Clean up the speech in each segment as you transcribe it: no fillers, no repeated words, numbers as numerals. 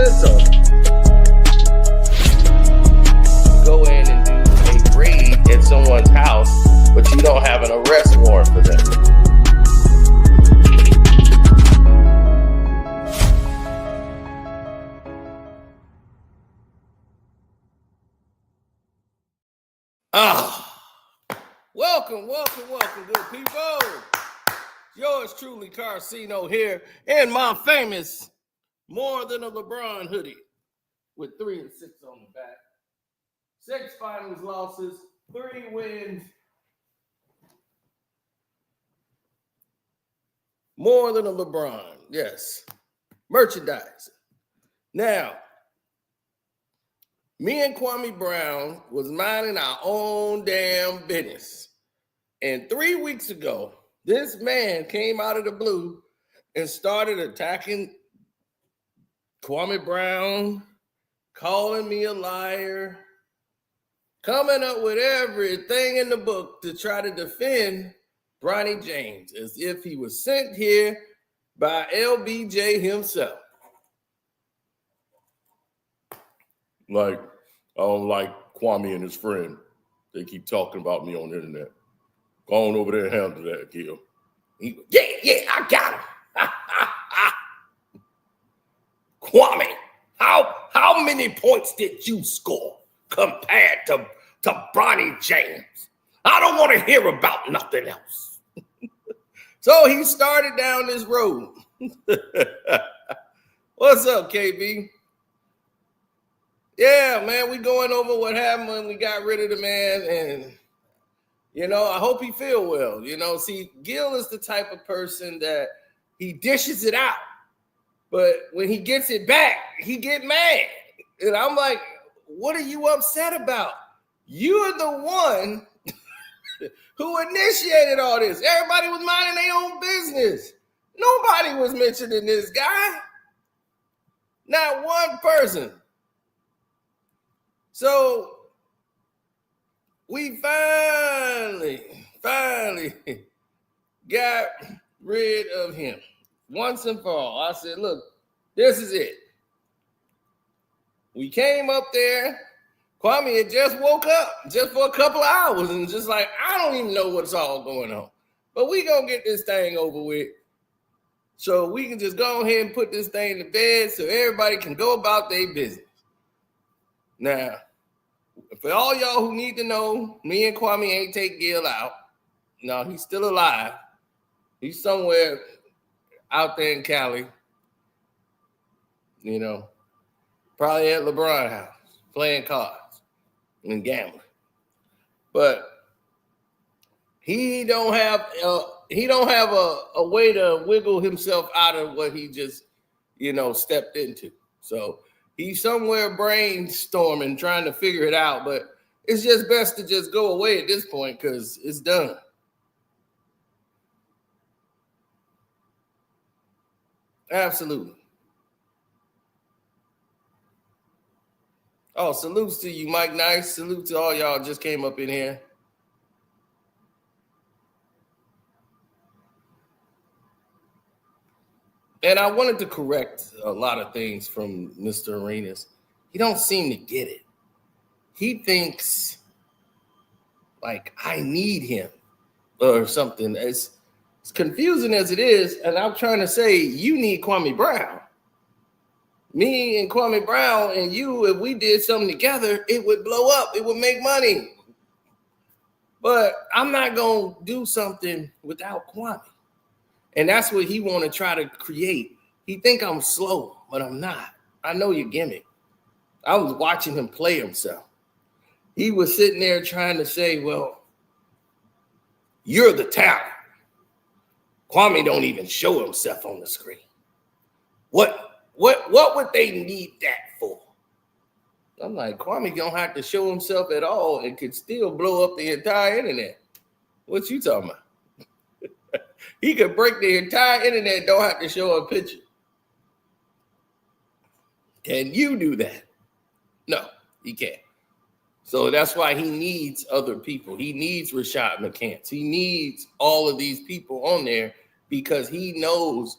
said so. Go in and do a raid at someone's house, but you don't have an arrest warrant for them. Welcome, good people. Yours truly, Karceno here, and my famous More Than a LeBron hoodie with 3 and 6 on the back. 6 finals losses, 3 wins. More Than a LeBron, yes. Merchandise. Now, me and Kwame Brown was minding our own damn business. And 3 weeks ago, this man came out of the blue and started attacking Kwame Brown, calling me a liar, coming up with everything in the book to try to defend Bronny James as if he was sent here by LBJ himself. Like, I don't like Kwame and his friend. They keep talking about me on the internet. Go on over there and handle that, Gil. Yeah, I got him. Kwame, how many points did you score compared to Bronny James? I don't want to hear about nothing else. So he started down this road. What's up, KB? Yeah, man, we going over what happened when we got rid of the man, and I hope he feel well. See, Gil is the type of person that he dishes it out, but when he gets it back, he get mad. And I'm like, what are you upset about? You're the one who initiated all this. Everybody was minding their own business. Nobody was mentioning this guy. Not one person. So we finally got rid of him once and for all. I said, look, this is it. We came up there. Kwame had just woke up just for a couple of hours and just like, I don't even know what's all going on. But we gonna get this thing over with. So we can just go ahead and put this thing to bed so everybody can go about their business. Now, for all y'all who need to know, me and Kwame ain't take Gil out. No, he's still alive. He's somewhere out there in Cali. Probably at LeBron house, playing cards and gambling. But he don't have a way to wiggle himself out of what he just, stepped into. So he's somewhere brainstorming, trying to figure it out, but it's just best to just go away at this point because it's done. Absolutely. Oh, salutes to you, Mike Nice. Salute to all y'all just came up in here. And I wanted to correct a lot of things from Mr. Arenas. He don't seem to get it. He thinks like I need him or something. As confusing as it is, and I'm trying to say you need Kwame Brown. Me and Kwame Brown and you, if we did something together, it would blow up. It would make money. But I'm not going to do something without Kwame. And that's what he want to try to create. He think I'm slow, but I'm not. I know your gimmick. I was watching him play himself. He was sitting there trying to say, well, you're the talent. Kwame don't even show himself on the screen. What would they need that for? I'm like, Kwame don't have to show himself at all and could still blow up the entire internet. What you talking about? He could break the entire internet, don't have to show a picture. Can you do that? No, he can't. So that's why he needs other people. He needs Rashad McCants. He needs all of these people on there because he knows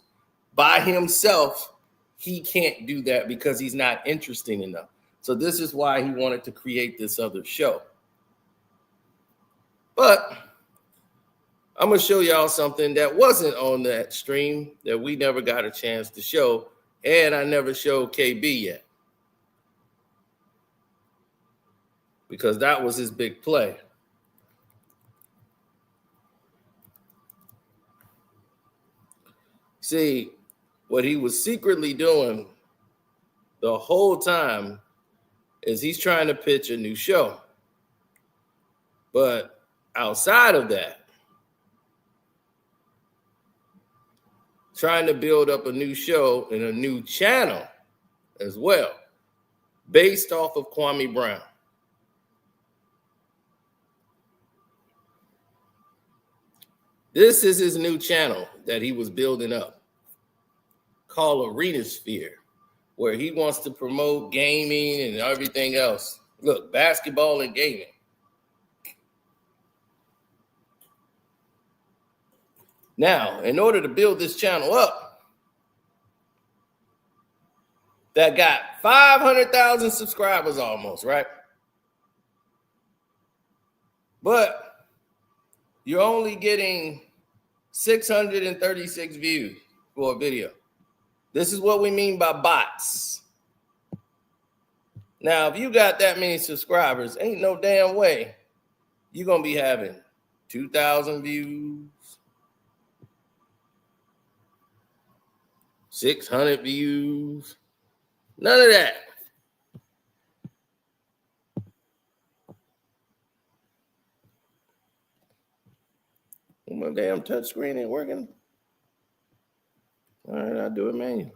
by himself he can't do that because he's not interesting enough. So this is why he wanted to create this other show. But I'm going to show y'all something that wasn't on that stream that we never got a chance to show, and I never showed KB yet because that was his big play. See, what he was secretly doing the whole time is he's trying to pitch a new show. But outside of that, trying to build up a new show and a new channel as well, based off of Kwame Brown. This is his new channel that he was building up, called Arena Sphere, where he wants to promote gaming and everything else. Look, basketball and gaming. Now, in order to build this channel up, that got 500,000 subscribers almost, right? But you're only getting 636 views for a video. This is what we mean by bots. Now, if you got that many subscribers, ain't no damn way you're going to be having 2,000 views, 600 views, none of that. My damn touchscreen ain't working. All right, I'll do it manually.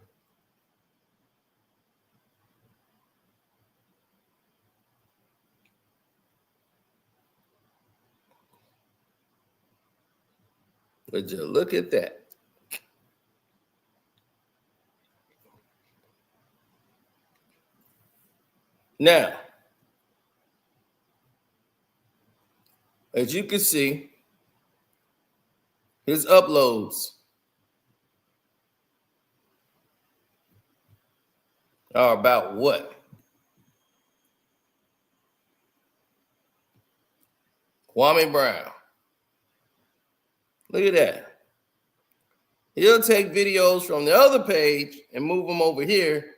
Would you look at that? Now, as you can see, his uploads are about what? Kwame Brown. Look at that. He'll take videos from the other page and move them over here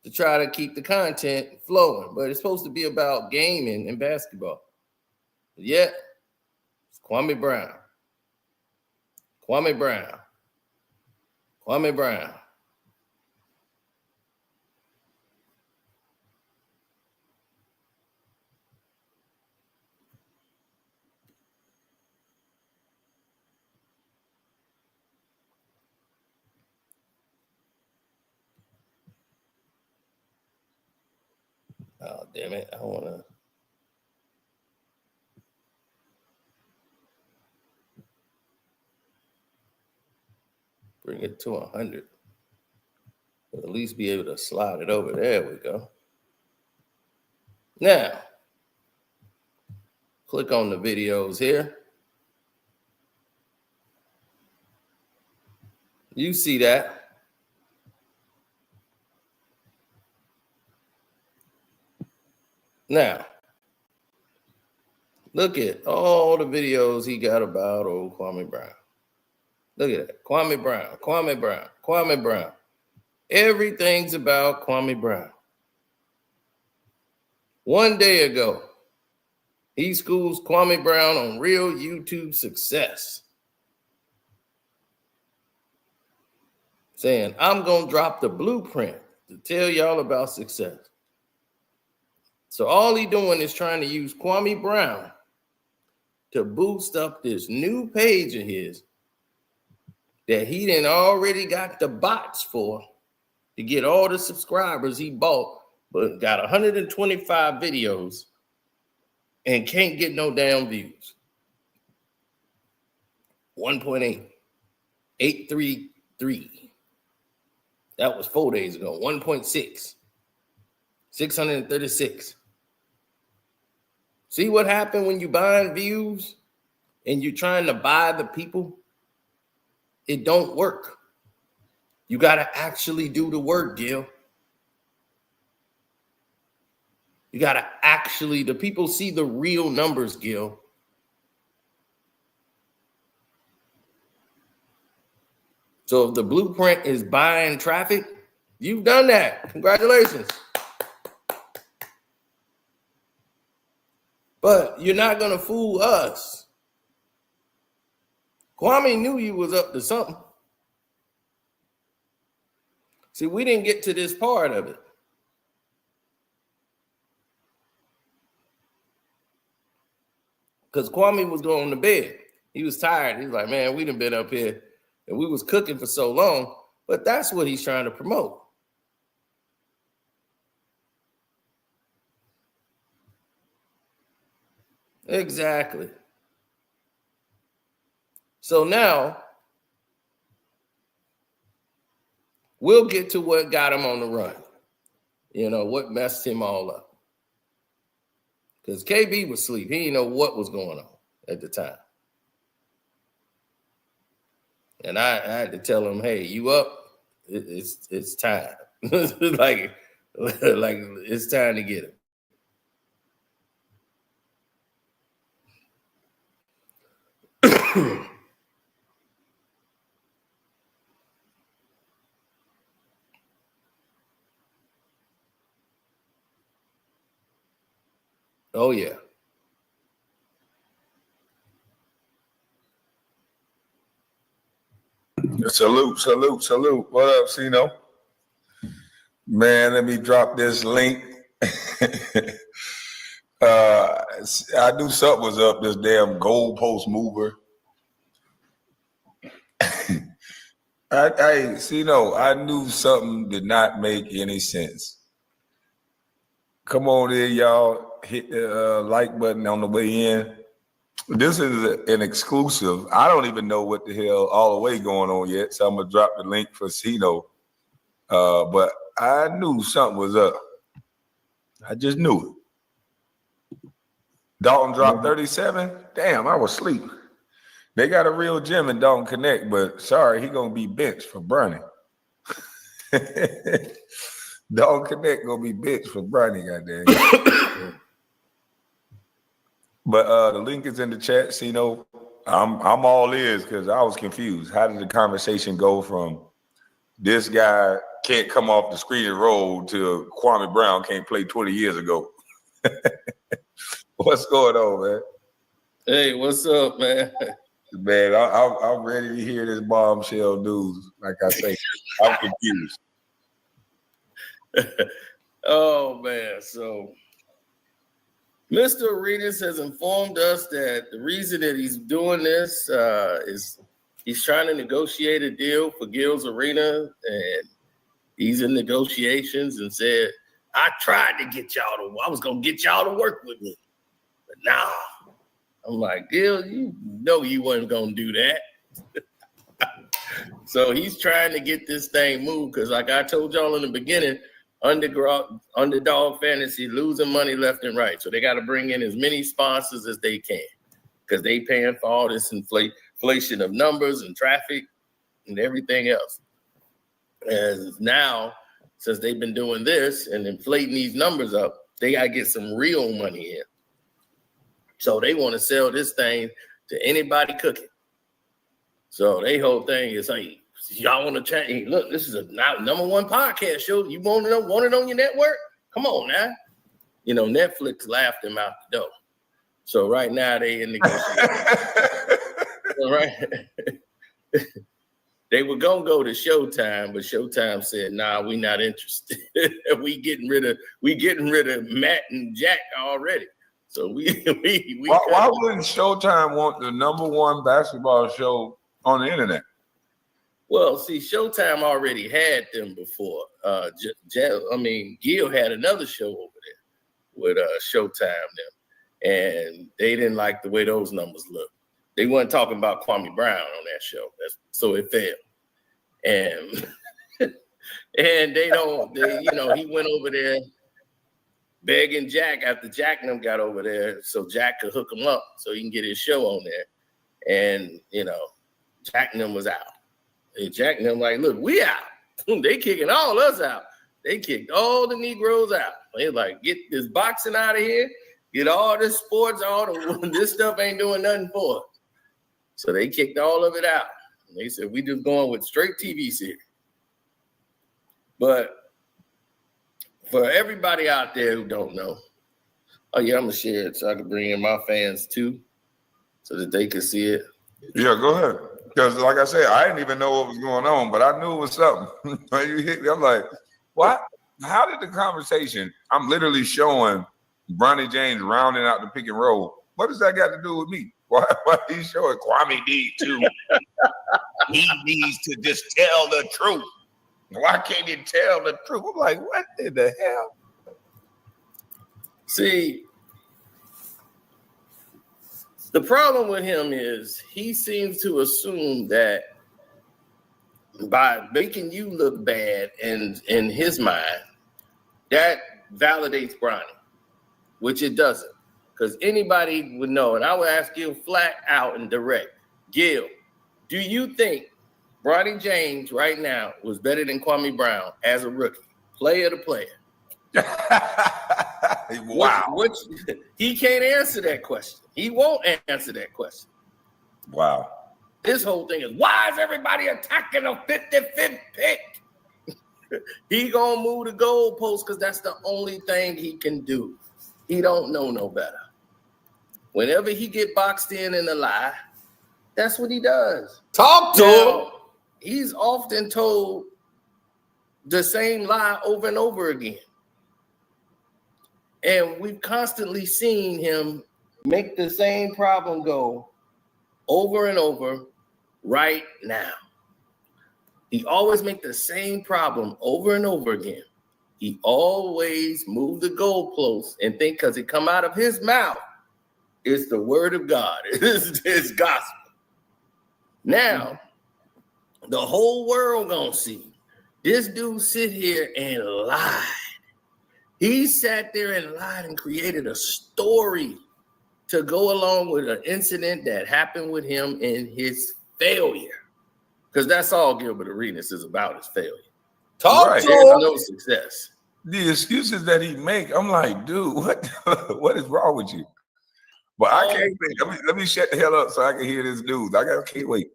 to try to keep the content flowing. But it's supposed to be about gaming and basketball. But yet, it's Kwame Brown. Kwame Brown. Kwame Brown. Oh, damn it. I want to. Bring it to 100. But at least be able to slide it over. There we go. Now, click on the videos here. You see that. Now, look at all the videos he got about old Kwame Brown. Look at that. Kwame Brown, Kwame Brown, Kwame Brown. Everything's about Kwame Brown. One day ago, he schools Kwame Brown on real YouTube success, saying, I'm going to drop the blueprint to tell y'all about success. So all he doing is trying to use Kwame Brown to boost up this new page of his that he done already got the bots for to get all the subscribers he bought, but got 125 videos and can't get no damn views. 1.8, 833. That was 4 days ago. 1.6, 636. See what happened when you buying views and you're trying to buy the people? It don't work. You got to actually do the work, Gil. You got to actually, the people see the real numbers, Gil. So if the blueprint is buying traffic, you've done that. Congratulations. But you're not going to fool us. Kwame knew you was up to something. See, we didn't get to this part of it. Because Kwame was going to bed. He was tired. He was like, man, we done been up here and we was cooking for so long. But that's what he's trying to promote. Exactly. So now we'll get to what got him on the run. You know, what messed him all up. Because KB was asleep. He didn't know what was going on at the time. And I had to tell him, hey, you up? It's time. like it's time to get him. Oh, yeah. Salute. What up, Cino? Man, let me drop this link. I knew something was up, this damn goalpost mover. I knew something did not make any sense. Come on in, y'all. Hit the like button on the way in. This is an exclusive. I don't even know what the hell all the way going on yet, so I'm going to drop the link for Cino. But I knew something was up. I just knew it. Dalton dropped 37. Damn, I was asleep. They got a real gem in Dalton Connect, but sorry, he going to be benched for Bronny. Dalton Connect going to be benched for Bronny, goddamn. But the link is in the chat, Cino. I'm all ears because I was confused. How did the conversation go from this guy can't come off the screen and roll to Kwame Brown can't play 20 years ago? What's going on, man? Hey, what's up, man? Man, I'm ready to hear this bombshell news. Like I say, I'm confused. Oh, man. So Mr. Arenas has informed us that the reason that he's doing this is he's trying to negotiate a deal for Gil's Arena, and he's in negotiations and said, I tried to get I was going to get y'all to work with me, but nah. I'm like, Gil, you know you wasn't going to do that. So he's trying to get this thing moved because like I told y'all in the beginning, underdog fantasy losing money left and right. So they got to bring in as many sponsors as they can because they paying for all this inflation of numbers and traffic and everything else. As now, since they've been doing this and inflating these numbers up, they got to get some real money in. So they want to sell this thing to anybody cooking. So their whole thing is like, y'all want to change? Look, this is a number one podcast show. You want it on your network? Come on now. You know, Netflix laughed them out the door. So right now they in negotiations. All right. They were gonna go to Showtime, but Showtime said, "Nah, we not interested. we getting rid of Matt and Jack already." So we why wouldn't Showtime want the number one basketball show on the internet? Well, see, Showtime already had them before. Gil had another show over there with Showtime them, and they didn't like the way those numbers looked. They weren't talking about Kwame Brown on that show, so it failed. And and he went over there begging Jack after Jack and them got over there so Jack could hook him up so he can get his show on there. And, Jack and them was out. And Jack and them like, look, we out. They kicking all us out. They kicked all the Negroes out. They like, get this boxing out of here, get all this sports, this stuff ain't doing nothing for us. So they kicked all of it out. And they said, we just going with straight TV series. But for everybody out there who don't know, oh yeah, I'm gonna share it so I can bring in my fans too, so that they can see it. Yeah, go ahead. Because like I said, I didn't even know what was going on, but I knew it was something. When you hit me, I'm like, what? How did the conversation? I'm literally showing Bronny James rounding out the pick and roll. What does that got to do with me? Why he showing Kwame D too? He needs to just tell the truth. Why can't he tell the truth? I'm like, what in the hell? See, the problem with him is he seems to assume that by making you look bad and in his mind, that validates Bronny, which it doesn't. Because anybody would know, and I would ask Gil flat out and direct, Gil, do you think Bronny James right now was better than Kwame Brown as a rookie, player to player? Wow. He can't answer that question. He won't answer that question. Wow. This whole thing is, why is everybody attacking a 55th pick? He gonna move the goalpost because that's the only thing he can do. He don't know no better. Whenever he get boxed in a lie, that's what he does. Talk to him. He's often told the same lie over and over again. And we've constantly seen him make the same problem go over and over right now. He always make the same problem over and over again. He always move the goalposts and think because it come out of his mouth, it's the word of God. It's gospel. Now, the whole world gonna see this dude sit here and lie. He sat there and lied and created a story to go along with an incident that happened with him in his failure. Because that's all Gilbert Arenas is about, is failure. Talk to There's him. no success. The excuses that he make, I'm like, dude, what is wrong with you? But I can't wait. Let me shut the hell up so I can hear this dude. Can't wait.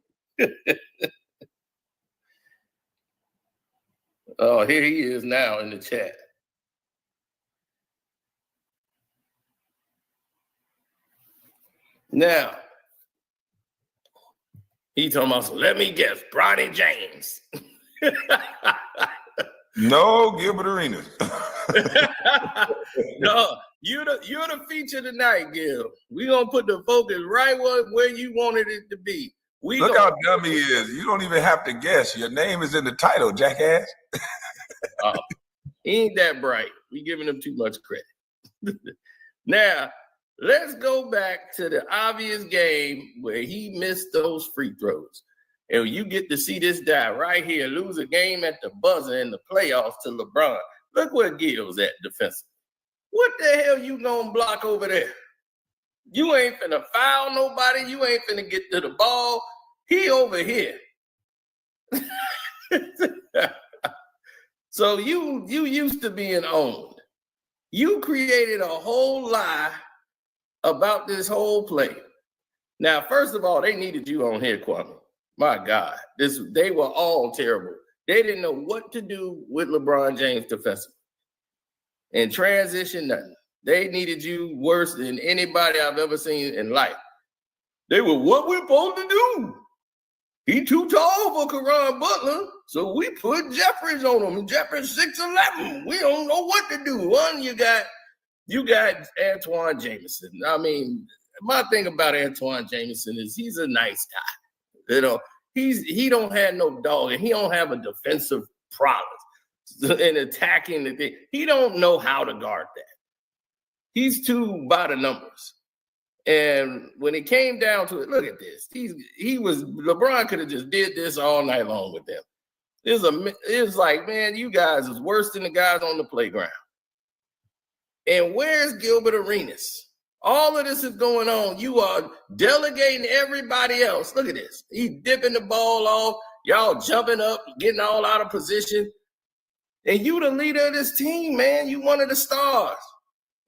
Oh, here he is now in the chat. Now, he talking about, so let me guess, Bronny James. No, Gilbert Arenas. No, you're the feature tonight, Gil. We gonna put the focus right where you wanted it to be. Look how dumb he is. You don't even have to guess. Your name is in the title, jackass. He ain't that bright. We giving him too much credit. Now, let's go back to the obvious game where he missed those free throws. And you get to see this guy right here lose a game at the buzzer in the playoffs to LeBron. Look where Gil's at defensively. What the hell you gonna block over there? You ain't finna foul nobody. You ain't finna get to the ball. He over here. So you used to being owned. You created a whole lie about this whole play. Now, first of all, they needed you on here, Kwame. My God, they were all terrible. They didn't know what to do with LeBron James defensively. And transition, nothing. They needed you worse than anybody I've ever seen in life. They were, what we're supposed to do? He too tall for Caron Butler, so we put Jeffries on him. And Jeffries 6'11". We don't know what to do. One, you got Antoine Jameson. I mean, my thing about Antoine Jameson is he's a nice guy. You know, he don't have no dog, and he don't have a defensive prowess in attacking the thing. He don't know how to guard that. He's too by the numbers. And when it came down to it, look at this. LeBron could have just did this all night long with them. It was like, man, you guys is worse than the guys on the playground. And where's Gilbert Arenas? All of this is going on. You are delegating everybody else. Look at this. He's dipping the ball off. Y'all jumping up, getting all out of position. And you the leader of this team, man. You one of the stars.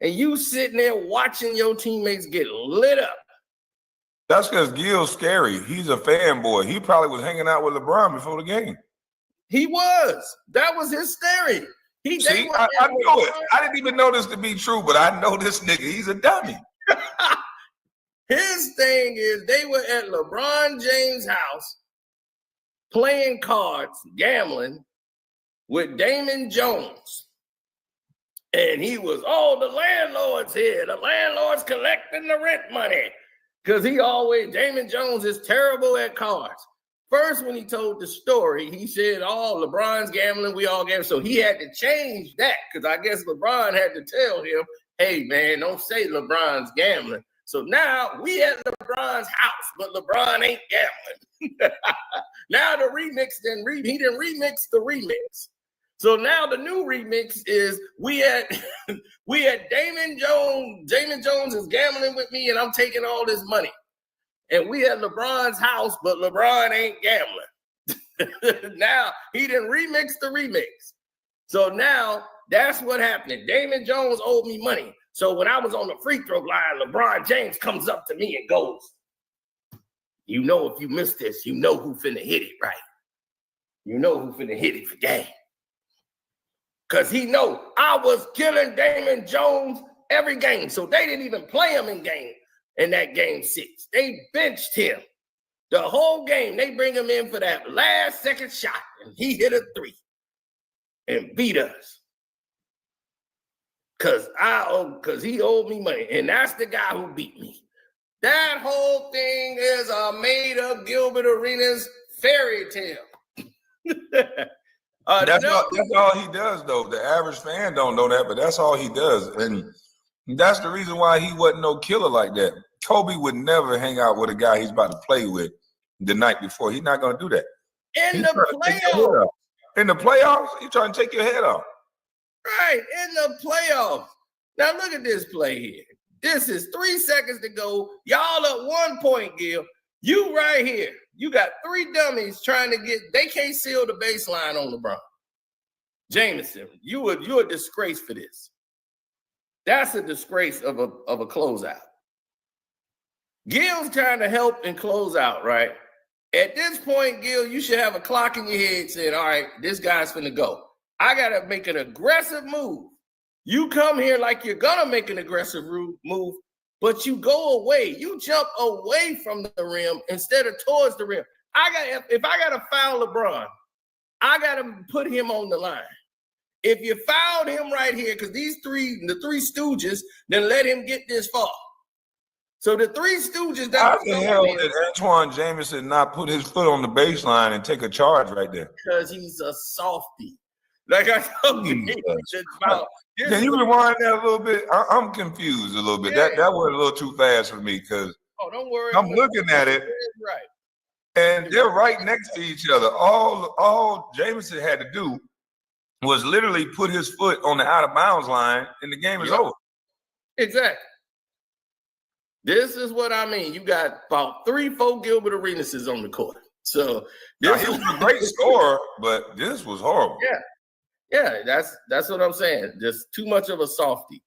And you sitting there watching your teammates get lit up. That's because Gil's scary. He's a fanboy. He probably was hanging out with LeBron before the game. He was. That was his theory. See, I know it. I didn't even know this to be true, but I know this nigga. He's a dummy. His thing is they were at LeBron James' house playing cards, gambling with Damon Jones. And he was, the landlord's here. The landlord's collecting the rent money. Because Damon Jones is terrible at cards. First, when he told the story, he said, LeBron's gambling, we all gamble. So he had to change that because I guess LeBron had to tell him, hey, man, don't say LeBron's gambling. So now we at LeBron's house, but LeBron ain't gambling. Now the remix, he didn't remix the remix. So now the new remix is we at Damon Jones. Damon Jones is gambling with me, and I'm taking all this money. And we at LeBron's house, but LeBron ain't gambling. Now he didn't remix the remix. So now that's what happened. Damon Jones owed me money. So when I was on the free throw line, LeBron James comes up to me and goes, you know, if you miss this, you know who finna hit it, right? You know who finna hit it for game. Because he know I was killing Damon Jones every game. So they didn't even play him in that game 6. They benched him the whole game. They bring him in for that last second shot, and he hit a 3 and beat us. Because he owed me money. And that's the guy who beat me. That whole thing is a made-up Gilbert Arenas fairy tale. That's all he does, though. The average fan don't know that, but that's all he does. And that's the reason why he wasn't no killer like that. Kobe would never hang out with a guy he's about to play with the night before. He's not going to do that. In the playoffs, he's trying to take your head off. Right, in the playoffs. Now look at this play here. This is 3 seconds to go. Y'all at 1 point, Gil. You right here. You got 3 dummies trying to they can't seal the baseline on LeBron. Jameson, you're a disgrace for this. That's a disgrace of a closeout. Gil's trying to help and close out, right? At this point, Gil, you should have a clock in your head saying, all right, this guy's finna go. I got to make an aggressive move. You come here like you're going to make an aggressive move, but you go away. You jump away from the rim instead of towards the rim. If I got to foul LeBron, I got to put him on the line. If you fouled him right here, because the three stooges, then let him get this far. So the 3 stooges. How the hell did Antoine Jameson not put his foot on the baseline and take a charge right there? Because he's a softie. Like I told you. Can you rewind that a little bit? I'm confused a little bit. Yeah. That went a little too fast for me because don't worry. I'm looking at it. Right. And they're right next to each other. All Jameson had to do was literally put his foot on the out of bounds line and the game is over. Exactly. This is what I mean. You got about 3-4 Gilbert Arenas on the court. So he was a great scorer, but this was horrible. Yeah, that's what I'm saying. Just too much of a softie.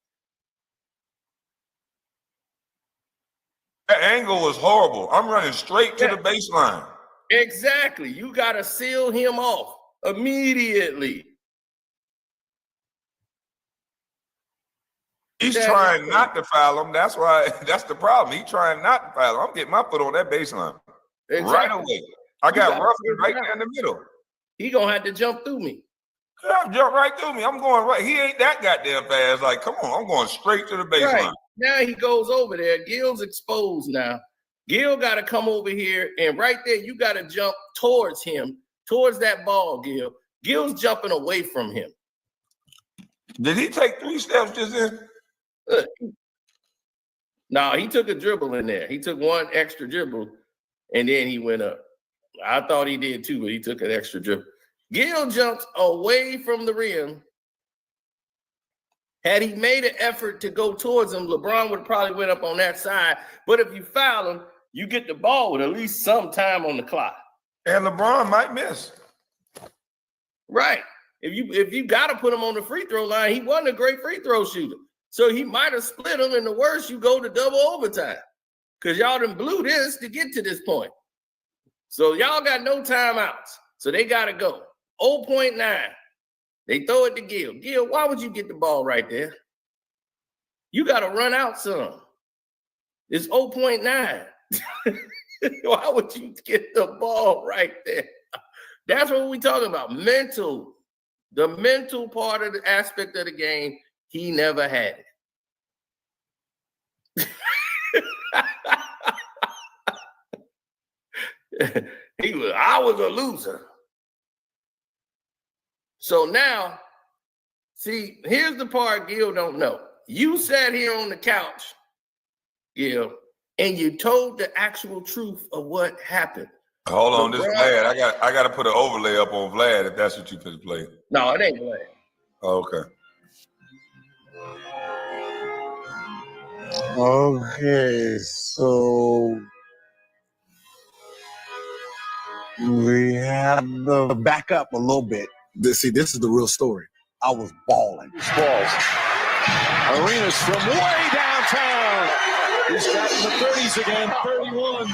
That angle was horrible. I'm running straight to the baseline. Exactly. You got to seal him off immediately. He's trying not to foul him. That's the problem. He's trying not to foul him. I'm getting my foot on that baseline right away. I got Ruffin right there in the middle. He going to have to jump through me. Yeah, jump right through me. I'm going right. He ain't that goddamn fast. Like, come on. I'm going straight to the baseline. Right. Now he goes over there. Gil's exposed now. Gil got to come over here. And right there, you got to jump towards him, towards that ball, Gil. Gil's jumping away from him. Did he take 3 steps just in? No, he took a dribble in there. He took 1 extra dribble, and then he went up. I thought he did too, but he took an extra dribble. Gil jumped away from the rim. Had he made an effort to go towards him, LeBron would probably went up on that side. But if you foul him, you get the ball with at least some time on the clock. And LeBron might miss. Right. If you got to put him on the free throw line, he wasn't a great free throw shooter. So he might have split him, and the worst, you go to double overtime. Because y'all done blew this to get to this point. So y'all got no timeouts. So they got to go. 0.9. They throw it to Gil. Gil, why would you get the ball right there? You got to run out some. It's 0.9. Why would you get the ball right there? That's what we're talking about. Mental. The mental part of the aspect of the game, he never had it. I was a loser. So now, see, here's the part Gil don't know. You sat here on the couch, Gil, and you told the actual truth of what happened. Hold on, this Vlad. I got to put an overlay up on Vlad if that's what you could play. No, it ain't Vlad. Oh, okay. Okay, so we have the back up a little bit. This is the real story. I was balling. Balls. Arenas from way downtown. He's got in the 30s again, 31.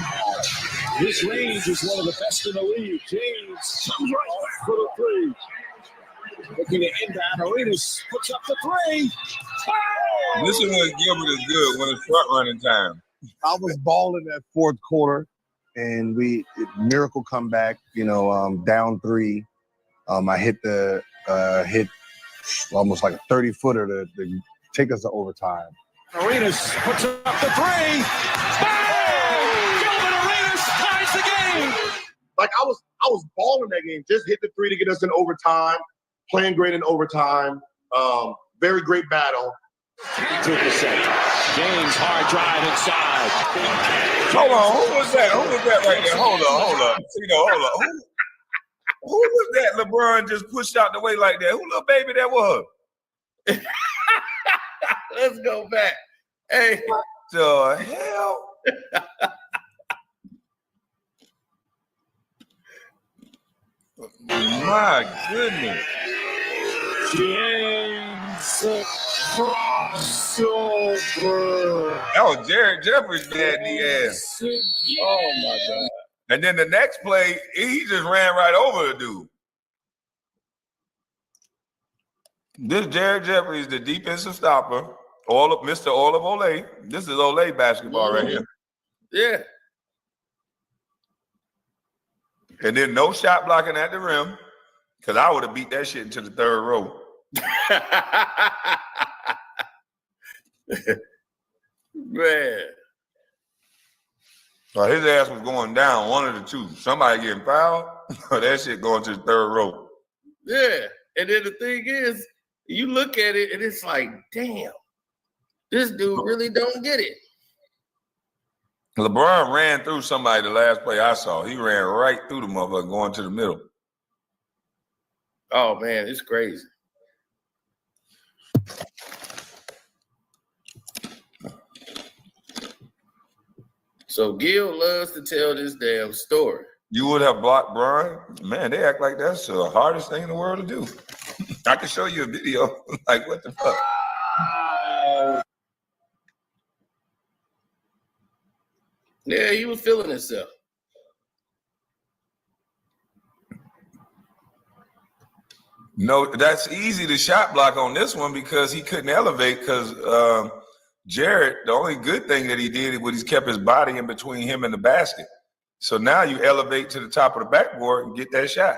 His range is one of the best in the league. James comes right for the three. Looking to inbound. Arenas puts up the three. Oh! This is when Gilbert is good, when it's front running time. I was balling that fourth quarter, and miracle comeback. Down 3. I hit almost like a 30-footer to take us to overtime. Arenas puts up the three. Oh! Gilbert Arenas ties the game. Like I was balling that game. Just hit the 3 to get us in overtime. Playing great in overtime. Very great battle. 2%. James hard drive inside. Hold on, who was that? Who was that right there? Hold up. Hold up. Who was that LeBron just pushed out the way like that? Who little baby that was? Let's go back. Hey. What the hell? My goodness. James crossover. That was Jared Jeffries dead in the ass. Oh my God. And then the next play, he just ran right over the dude. This Jared Jeffries, the defensive stopper, Mr. All of Olay. This is Olay basketball right here. Yeah. And then no shot blocking at the rim, because I would have beat that shit into the third row. Man. So his ass was going down, one of the two. Somebody getting fouled, or that shit going to the third row. Yeah. And then the thing is, you look at it and it's like, damn, this dude really don't get it. LeBron ran through somebody the last play I saw. He ran right through the motherfucker going to the middle. Oh, man, it's crazy. So Gil loves to tell this damn story. You would have blocked Bron? Man, they act like that's the hardest thing in the world to do. I can show you a video. Like, what the fuck? Yeah, he was feeling himself. No, that's easy to shot block on this one because he couldn't elevate because Jared, the only good thing that he did was he kept his body in between him and the basket. So now you elevate to the top of the backboard and get that shot.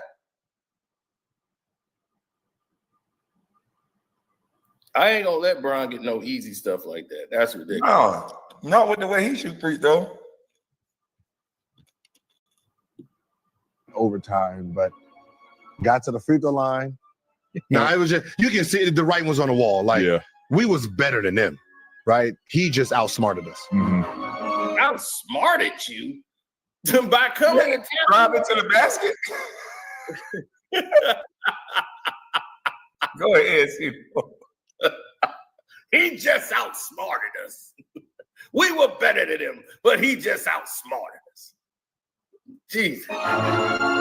I ain't gonna let Bron get no easy stuff like that. That's ridiculous. No, not with the way he shoots free throw. Overtime, but got to the free throw line. Nah, it was just, you can see the writing was on the wall. Like, we was better than them, right? He just outsmarted us. Mm-hmm. Outsmarted you by coming and driving to the basket. Go ahead, see. He just outsmarted us. We were better than him, but he just outsmarted us. Jeez.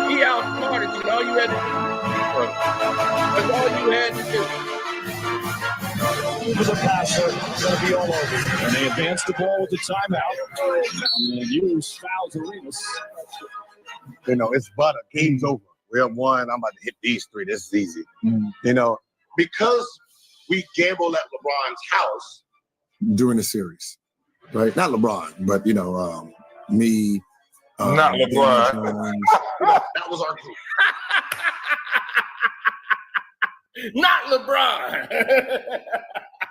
He outsmarted you. All you had to do. That's all you had to do. For the passer, it's going to be all over. And they advance the ball with the timeout. And use fouls Arenas. You know, it's butter. Game's over. We have one. I'm about to hit these three. This is easy. You know, Because we gamble at LeBron's house. During the series, right? Not LeBron, but you know, me. Not LeBron. That was our group. Not LeBron.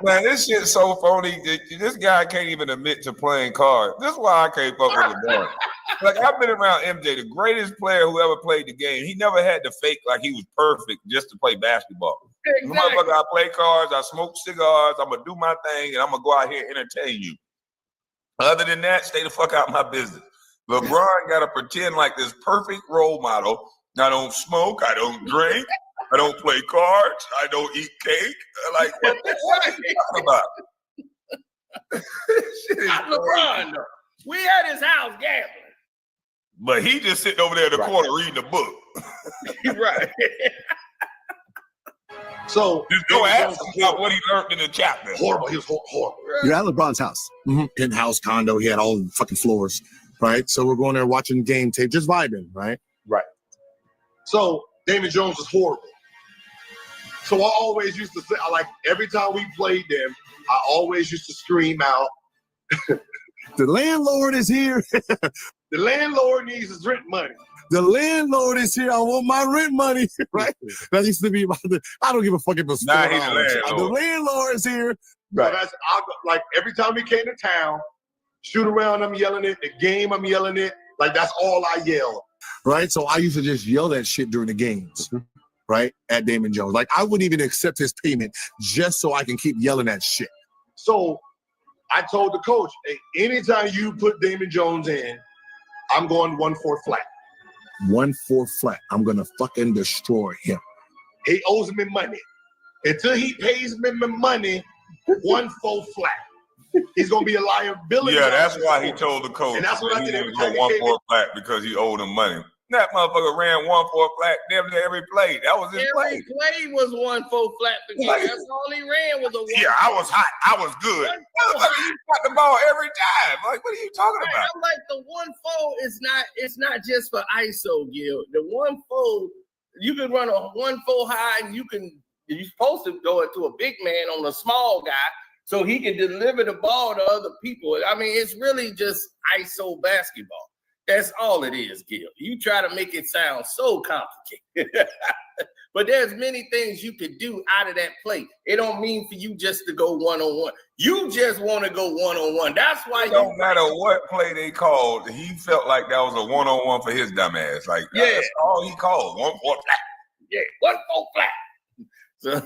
Man, this shit's so phony. This guy can't even admit to playing cards. This is why I can't fuck with LeBron. Like, I've been around MJ, the greatest player who ever played the game. He never had to fake like he was perfect just to play basketball. Exactly. Motherfucker, I play cards, I smoke cigars, I'm gonna do my thing, and I'm gonna go out here and entertain you. Other than that, stay the fuck out of my business. LeBron gotta pretend like this perfect role model. I don't smoke, I don't drink, I don't play cards, I don't eat cake. Like, what are you talking about? Not LeBron, though. We at his house gambling. But he just sitting over there in the corner reading a book. Right. So Just go ask him about what he learned in the chapter. horrible. He was horrible. You're at LeBron's house, in-house condo. He had all the fucking floors, right? So we're going there watching game tape, just vibing, right? So Damon Jones was horrible. So I always used to say, every time we played them, I always used to scream out, The landlord is here. the landlord needs his rent money. The landlord is here. I want my rent money, right? That used to be about I don't give a fuck if it's Nah, $4. he's the landlord. The landlord is here. So every time we came to town, shoot around, I'm yelling it. The game, I'm yelling it. Like, that's all I yell. Right? So I used to just yell that shit during the games, right? At Damon Jones. Like, I wouldn't even accept his payment just so I can keep yelling that shit. So I told the coach, hey, anytime you put Damon Jones in, I'm going 1-4 flat. 1-4 flat. I'm going to fucking destroy him. He owes me money. Until he pays me my money, 1-4 flat. He's going to be a liability. Yeah, that's why he told the coach. And that's what I he did every was going time he 1-4 flat because he owed him money. That motherfucker ran 1-4 flat damn near every play. That was his play. Every play was 1-4 flat for him. That's all he ran was a 1-4. Yeah, I was hot. I was good. Motherfucker, you got the ball every time. Like, what are you talking about? I'm like, the 1-4 is it's not just for ISO, Gil. The 1-4, you can run a 1-4 high, and you're supposed to go into a big man on a small guy so he can deliver the ball to other people. I mean, it's really just ISO basketball. That's all it is, Gil. You try to make it sound so complicated. But there's many things you could do out of that play. It don't mean for you just to go one-on-one. You just want to go one-on-one. That's why it don't matter what play they called. He felt like that was a one-on-one for his dumb ass. Like, that's all he called. 1-4 flat. Yeah, 1-4 flat. So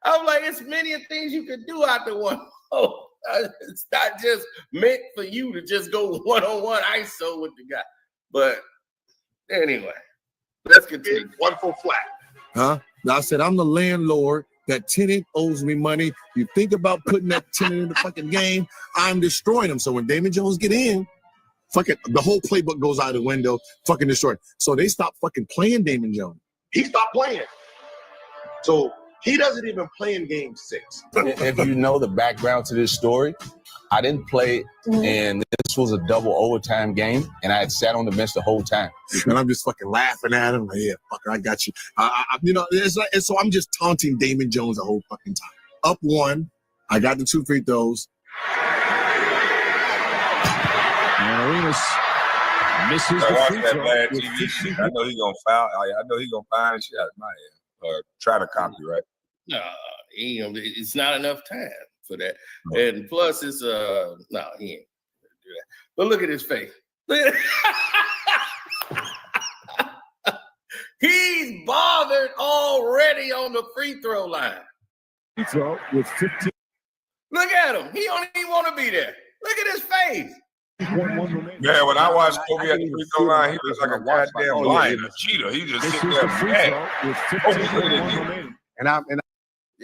I'm like, it's many things you could do out the 1-4. It's not just meant for you to just go one-on-one ISO with the guy. But anyway, let's continue. 1-4 flat. Huh? Now I said, I'm the landlord. That tenant owes me money. You think about putting that tenant in the fucking game, I'm destroying him. So when Damon Jones get in, fucking the whole playbook goes out the window, fucking destroyed. So they stopped fucking playing Damon Jones. He stopped playing. So he doesn't even play in game 6. If you know the background to this story, I didn't play, and this was a double overtime game, and I had sat on the bench the whole time. And I'm just fucking laughing at him. Like, yeah, fucker, I got you. It's like, and so I'm just taunting Damon Jones the whole fucking time. Up 1, I got the 2 free throws. And Arenas misses the free that throw. bad TV shit. I know he's gonna foul. I know he's gonna find shit out of my head or try to copyright. No, it's not enough time for that. And plus, it's no, he ain't gonna do that. But look at his face. He's bothered already on the free throw line. Free throw with 15. Look at him. He don't even want to be there. Look at his face. Yeah, when I watched Kobe at the free throw line, he was like a goddamn lion, a cheetah. He just sitting there mad. And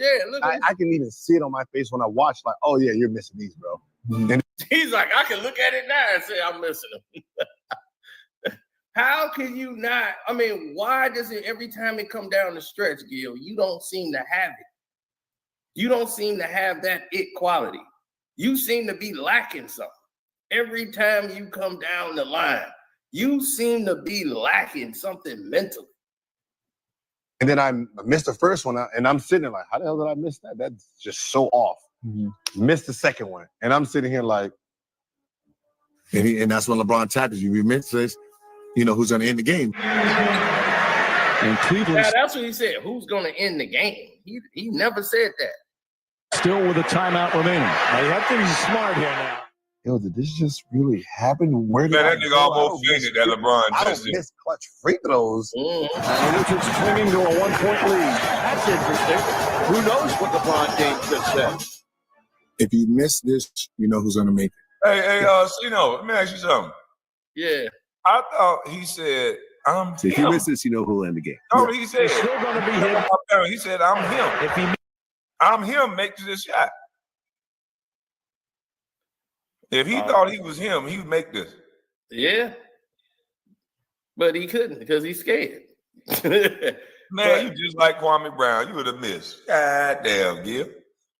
I can even see it on my face when I watch, like, oh yeah, you're missing these, bro. And He's like, I can look at it now and say I'm missing him. How can you not? I mean, why does it every time it come down the stretch, Gil, you don't seem to have it? You don't seem to have that it quality. You seem to be lacking something. Every time you come down the line, you seem to be lacking something mentally. And then I missed the first one, and I'm sitting there like, how the hell did I miss that? That's just so off. Missed the second one, and I'm sitting here like, and that's when LeBron tackles you. You miss this, you know who's going to end the game. And Cleveland. Yeah, that's what he said. Who's going to end the game? He never said that. Still with a timeout remaining. Now, you have to be smart here now. yo, did this just really happen? Where did Man, I that nigga go? almost fainted that LeBron I don't touched him. miss clutch free throws. And the Wizards clinging to a 1-point lead. That's interesting. Who knows what LeBron James just said? If you miss this, you know who's going to make it. Hey, Cino, let me ask you something. Yeah. I thought he said, I'm So if him. you miss this, you know who'll end the game. No, he said, It's still going to be him. he said, I'm him. If he I'm him, make this shot. If he thought he was him, he would make this. Yeah. But he couldn't because he's scared. Man, you just like Kwame Brown. You would have missed. God damn, Gil.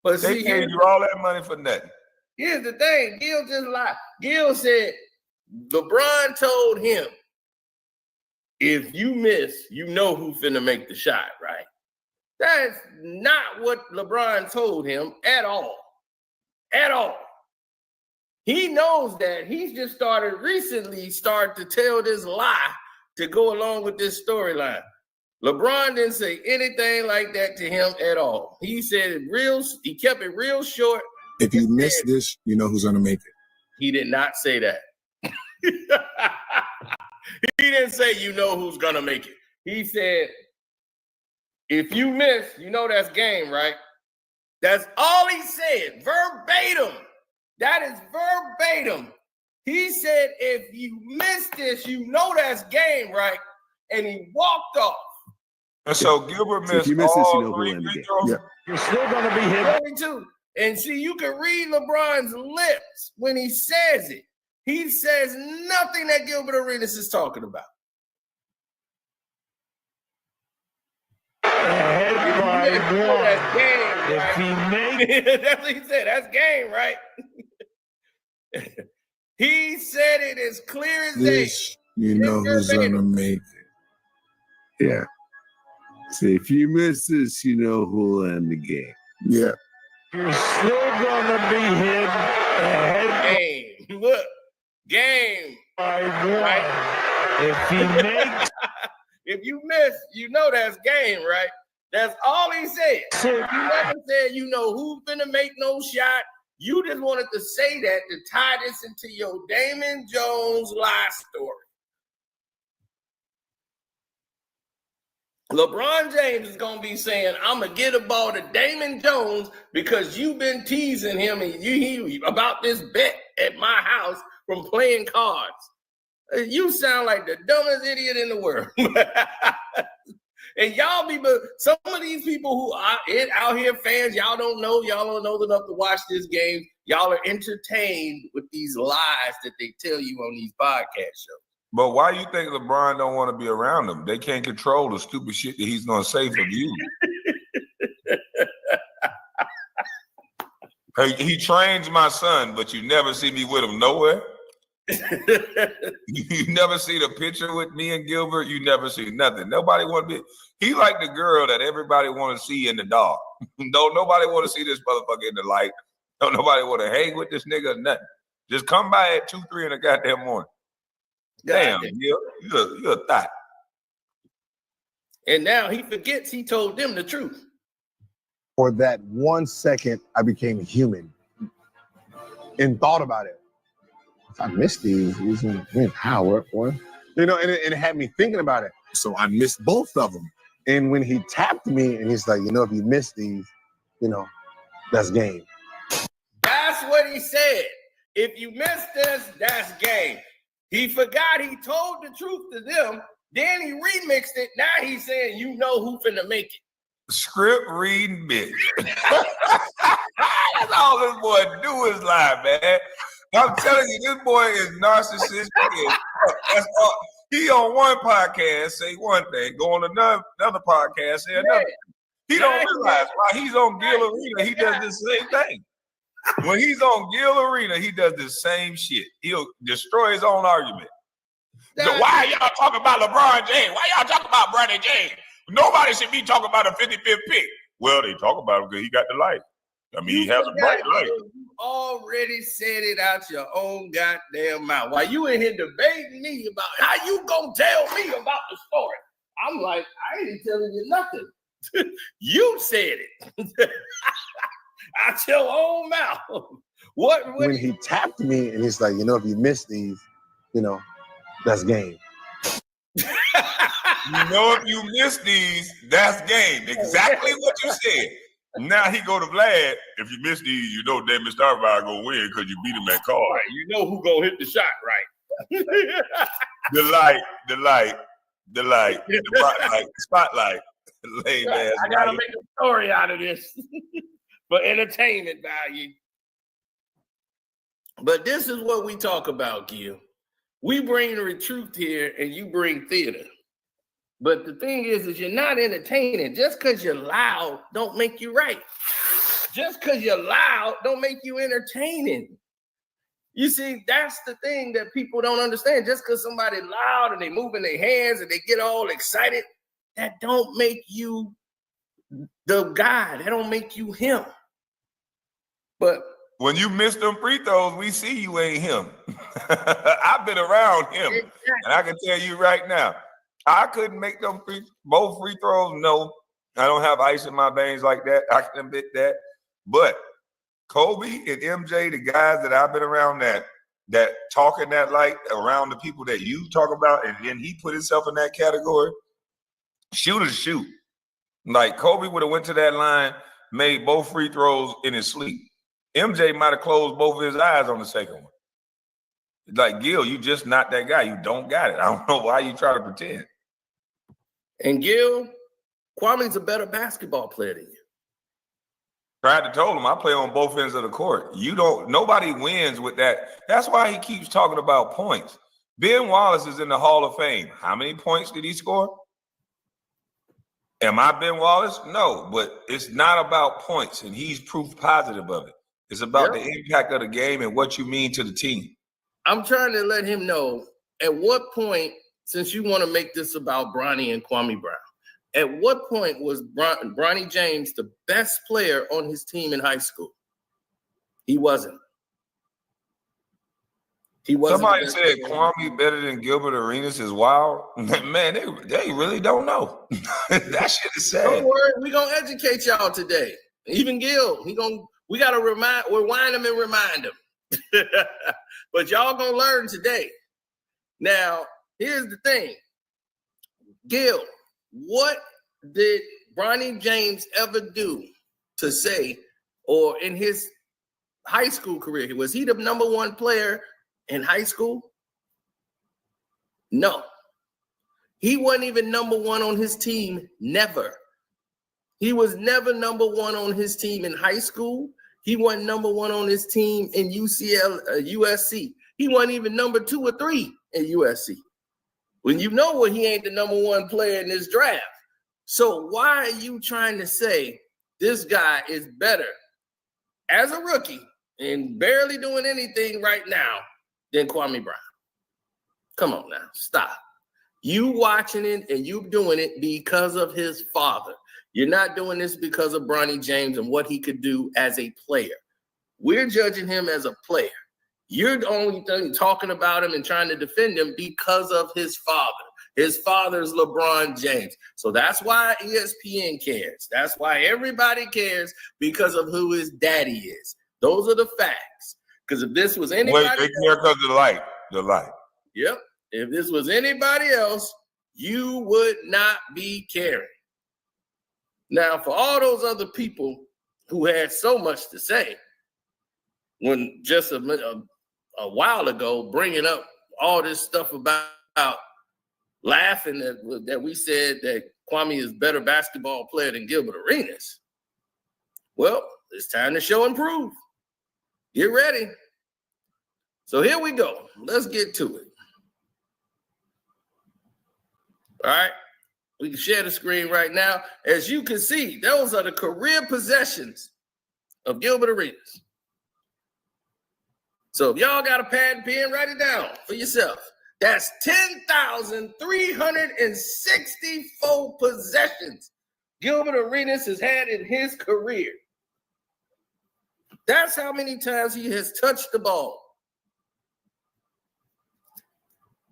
But They see, paid you all that money for nothing. here's the thing. Gil just lied. Gil said LeBron told him, if you miss, you know who's finna make the shot, right? That's not what LeBron told him at all. At all. He knows that. He's just started to tell this lie to go along with this storyline. LeBron didn't say anything like that to him at all. He said he kept it real short. If you miss this, you know who's going to make it. He did not say that. He didn't say you know who's gonna make it. He said, if you miss, you know that's game, right? That's all he said, verbatim. That is verbatim. He said, if you miss this, you know that's game, right? And he walked off. And so Gilbert missed So if you miss this, you all know who'll three end the free game. throws. Yeah. You're still going to be him. 22. And see, you can read LeBron's lips when he says it. He says nothing that Gilbert Arenas is talking about. That's game, If right? he makes That's what he said. That's game, right? He said it as clear as day. This, you know who's going to make it. Yeah. So if you miss this, you know who'll end the game. Yeah. you're still going to be him ahead Game. Look, game. by Right. one. If he makes If you miss, you know that's game, right? That's all he said. He never said, you know, who's gonna make no shot. You just wanted to say that to tie this into your Damon Jones lie story. LeBron James is gonna be saying, I'm gonna get a ball to Damon Jones because you've been teasing him and you about this bet at my house from playing cards. You sound like the dumbest idiot in the world. And y'all people, some of these people who are out here fans, y'all don't know enough to watch this game. Y'all are entertained with these lies that they tell you on these podcast shows. But why you think LeBron don't want to be around them? They can't control the stupid shit that he's going to say for you. Hey, he trains my son, but you never see me with him nowhere. You never see the picture with me and Gilbert. You never see nothing. Nobody want to be. He like the girl that everybody want to see in the dark. Don't nobody want to see this motherfucker in the light. Don't nobody want to hang with this nigga or nothing. Just come by at 2, 3 in the goddamn morning. Damn, Gil, you're a thot. And now he forgets he told them the truth. For that 1 second, I became human and thought about it. If I missed these win power, or you know, and it had me thinking about it. So I missed both of them. And when he tapped me, and he's like, you know, if you miss these, you know, that's game. That's what he said. If you miss this, that's game. He forgot he told the truth to them. Then he remixed it. Now he's saying, you know who finna make it. Script reading bitch. That's all this boy do is lie, man. I'm telling you, this boy is narcissistic. That's all. He on one podcast say one thing, go on another podcast say another. He don't realize while he's on Gil Arena, he does the same thing. When he's on Gil Arena, he does the same shit. He'll destroy his own argument. So why y'all talking about LeBron James? Why y'all talking about Bronny James? Nobody should be talking about a 55th pick. Well, they talk about him because he got the light. I mean, he has a bright light. You already said it out your own goddamn mouth. While you in here debating me about how you gonna tell me about the story, I'm like, I ain't telling you nothing. You said it. Out your own mouth. What When he tapped me and he's like, you know, if you miss these, you know, that's game. You know, if you miss these, that's game. Exactly what you said. Now he go to Vlad. If you miss these, you know Damon Starfire gonna win because you beat him at card. Right. You know who gonna hit the shot right. The light, the spotlight. Lame ass. I gotta make a story out of this for entertainment value. But this is what we talk about, Gil. We bring the truth here and you bring theater. But the thing is you're not entertaining. Just because you're loud don't make you right. Just because you're loud don't make you entertaining. You see, that's the thing that people don't understand. Just because somebody's loud and they moving their hands and they get all excited, that don't make you the guy. That don't make you him. But when you miss them free throws, we see you ain't him. I've been around him. Exactly. And I can tell you right now, I couldn't make them both free throws. No, I don't have ice in my veins like that. I can admit that. But Kobe and MJ, the guys that I've been around that talking that light around the people that you talk about, and then he put himself in that category, shooters shoot. Like Kobe would have went to that line, made both free throws in his sleep. MJ might have closed both of his eyes on the second one. Like, Gil, you just not that guy. You don't got it. I don't know why you try to pretend. And Gil, Kwame's a better basketball player than you. Tried to tell him I play on both ends of the court. Nobody wins with that. That's why he keeps talking about points. Ben Wallace is in the Hall of Fame. How many points did he score? Am I Ben Wallace? No, but it's not about points, and he's proof positive of it. It's about the impact of the game and what you mean to the team. I'm trying to let him know at what point, since you want to make this about Bronny and Kwame Brown, at what point was Bronny James the best player on his team in high school? He wasn't. Somebody said Kwame better than Gilbert Arenas is wild. Man, they really don't know. That shit is sad. Don't worry, we're gonna educate y'all today. Even Gil, we gotta rewind him and remind him. But y'all gonna learn today. Now, here's the thing. Gil, what did Bronny James ever do to say, or in his high school career, was he the number one player in high school? No. He wasn't even number one on his team, never. He was never number one on his team in high school. He wasn't number one on his team in USC. He wasn't even number 2 or 3 in USC. When you know he ain't the number one player in this draft. So why are you trying to say this guy is better as a rookie and barely doing anything right now than Kwame Brown? Come on now, stop. You watching it and you doing it because of his father. You're not doing this because of Bronny James and what he could do as a player. We're judging him as a player. You're the only thing talking about him and trying to defend him because of his father. His father's LeBron James. So that's why ESPN cares. That's why everybody cares, because of who his daddy is. Those are the facts. Because if this was anybody else, they care because of the light. Yep. If this was anybody else, you would not be caring. Now, for all those other people who had so much to say, when just a while ago, bringing up all this stuff about laughing that we said that Kwame is a better basketball player than Gilbert Arenas. Well, it's time to show and prove. Get ready. So here we go. Let's get to it. All right. We can share the screen right now. As you can see, those are the career possessions of Gilbert Arenas. So if y'all got a pad and pen, write it down for yourself. That's 10,364 possessions Gilbert Arenas has had in his career. That's how many times he has touched the ball.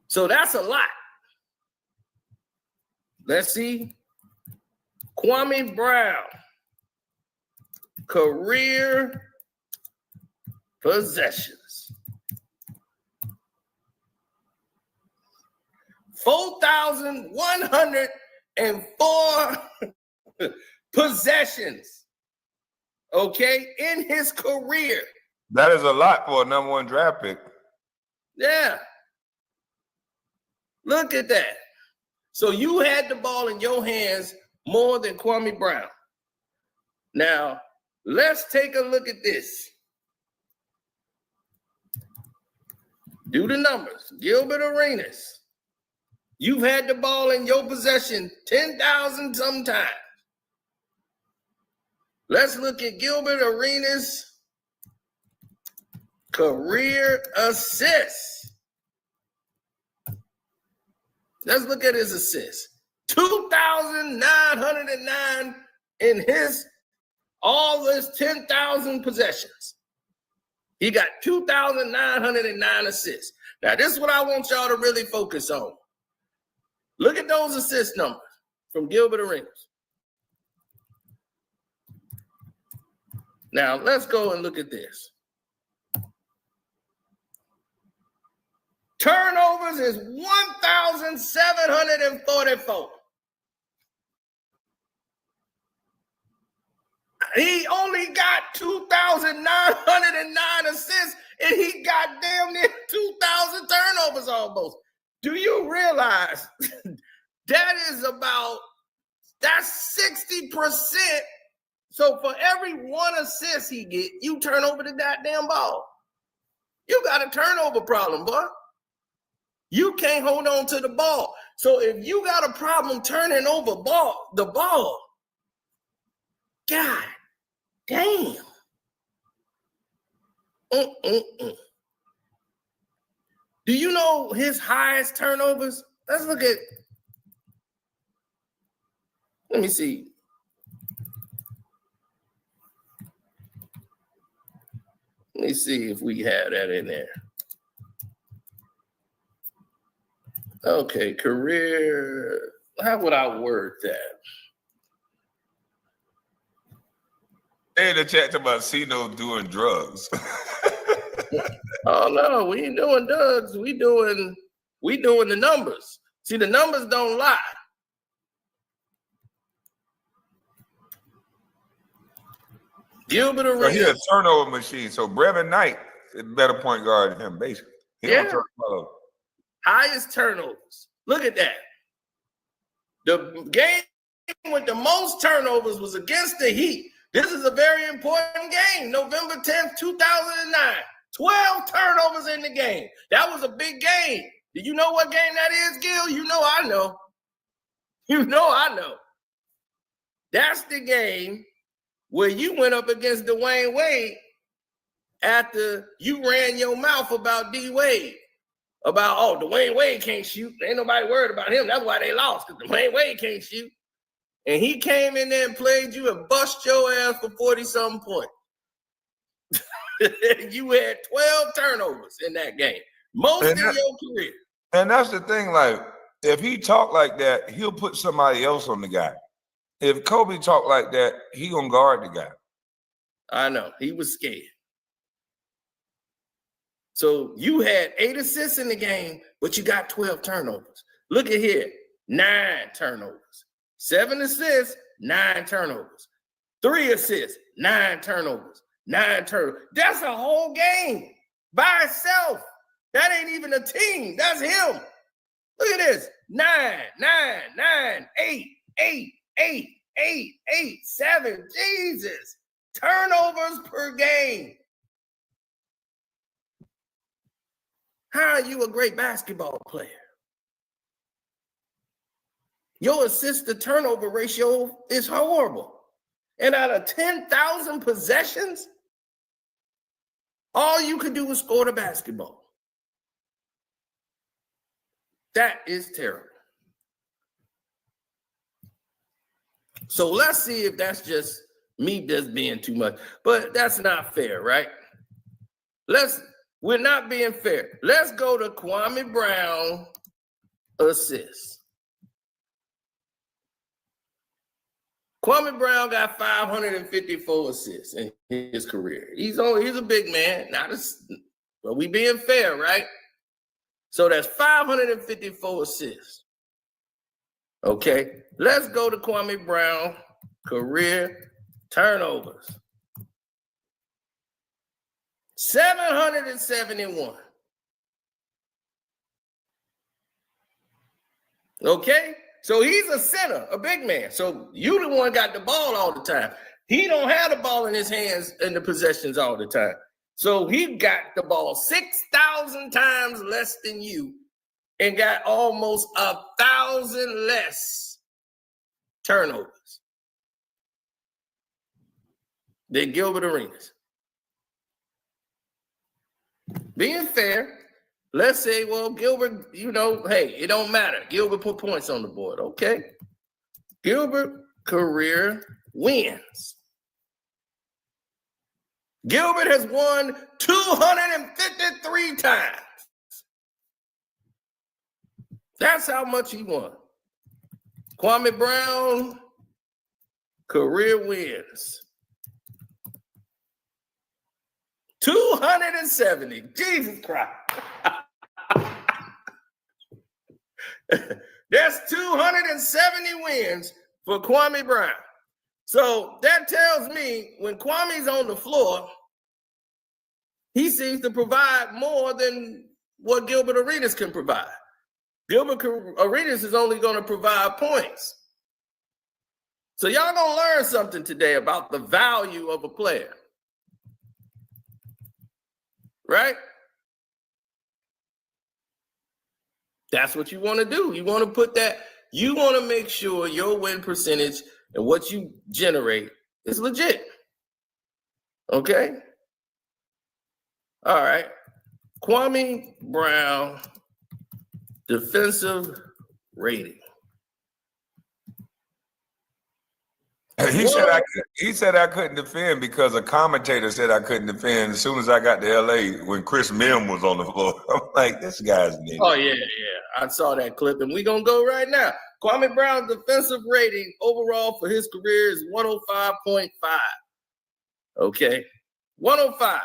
So that's a lot. Let's see. Kwame Brown, career possessions. 4,104 possessions, okay, in his career. That is a lot for a number 1 draft pick. Yeah. Look at that. So you had the ball in your hands more than Kwame Brown. Now, let's take a look at this. Do the numbers. Gilbert Arenas, you've had the ball in your possession 10,000 sometimes. Let's look at Gilbert Arenas' career assists. Let's look at his assists. 2,909 in all his 10,000 possessions. He got 2,909 assists. Now, this is what I want y'all to really focus on. Look at those assist numbers from Gilbert Arenas. Now, let's go and look at this. Turnovers is 1,744. He only got 2,909 assists, and he got damn near 2,000 turnovers almost. Do you realize that's 60%? So for every 1 assist he get, you turn over the goddamn ball. You got a turnover problem, boy. You can't hold on to the ball. So if you got a problem turning over the ball, God damn. Do you know his highest turnovers? Let's look at, let me see. Let me see if we have that in there. Okay, career. How would I word that? They in the chat about Cino doing drugs. Oh no, we ain't doing drugs. We doing the numbers. See, the numbers don't lie. Gilbert Arenas. So he's a turnover machine. So Brevin Knight is a better point guard than him, basically. He don't turn the ball over. Highest turnovers. Look at that. The game with the most turnovers was against the Heat. This is a very important game. November 10th, 2009. 12 turnovers in the game. That was a big game. Do you know what game that is, Gil? You know I know. You know I know. That's the game where you went up against Dwayne Wade after you ran your mouth about D. Wade. About, oh, Dwayne Wade can't shoot. Ain't nobody worried about him. That's why they lost, because Dwayne Wade can't shoot. And he came in there and played you and bust your ass for 40-something points. You had 12 turnovers in that game. Most in your career. And that's the thing, like, if he talk like that, he'll put somebody else on the guy. If Kobe talk like that, he gonna guard the guy. I know. He was scared. So you had 8 assists in the game, but you got 12 turnovers. Look at here. 9 turnovers. 7 assists, 9 turnovers. 3 assists, 9 turnovers. 9 turnovers. That's a whole game by itself. That ain't even a team. That's him. Look at this. 9, 9, 9, 8, 8, 8, 8, 8, 7. Jesus. Turnovers per game. How are you a great basketball player? Your assist to turnover ratio is horrible. And out of 10,000 possessions, all you can do is score the basketball. That is terrible. So let's see if that's just me just being too much. But that's not fair, right? We're not being fair. Let's go to Kwame Brown assists. Kwame Brown got 554 assists in his career. He's a big man, but we being fair, right? So that's 554 assists. Okay, let's go to Kwame Brown career turnovers. 771. Okay, so he's a center, a big man. So you the one got the ball all the time. He don't have the ball in his hands and the possessions all the time. So he got the ball 6,000 times less than you and got almost 1,000 less turnovers than Gilbert Arenas. Being fair, let's say, well, Gilbert, hey, it don't matter. Gilbert put points on the board. Okay. Gilbert career wins. Gilbert has won 253 times. That's how much he won. Kwame Brown career wins. 270. Jesus Christ. That's 270 wins for Kwame Brown. So that tells me when Kwame's on the floor, he seems to provide more than what Gilbert Arenas can provide. Gilbert Arenas is only going to provide points. So y'all going to learn something today about the value of a player. Right? That's what you want to do. You want to put that, you want to make sure your win percentage and what you generate is legit. Okay? All right. Kwame Brown defensive rating. He said I couldn't defend because a commentator said I couldn't defend as soon as I got to LA when Chris Mim was on the floor. I'm like, this guy's nigga. Oh, yeah. I saw that clip, and we're going to go right now. Kwame Brown's defensive rating overall for his career is 105.5. Okay. 105.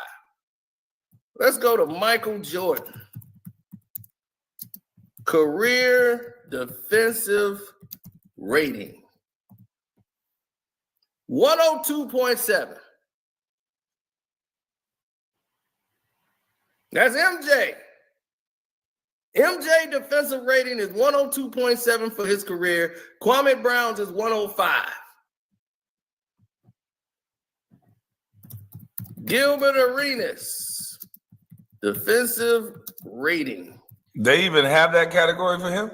Let's go to Michael Jordan. Career defensive rating. 102.7. That's MJ. MJ defensive rating is 102.7 for his career. Kwame Brown's is 105. Gilbert Arenas defensive rating. They even have that category for him?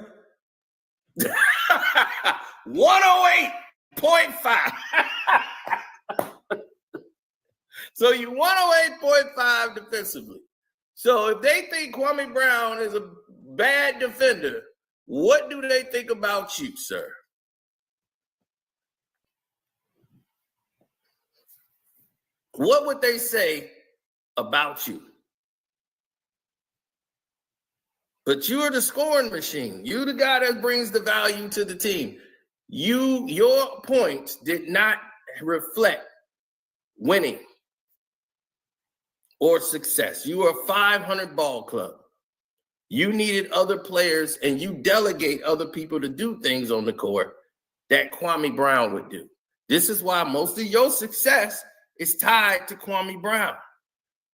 108.5. So you 108.5 defensively. So if they think Kwame Brown is a bad defender, what do they think about you, sir? What would they say about you? But you are the scoring machine. You the guy that brings the value to the team. Your points did not reflect winning or success. You are a 500 ball club. You needed other players and you delegate other people to do things on the court that Kwame Brown would do. This is why most of your success is tied to Kwame Brown.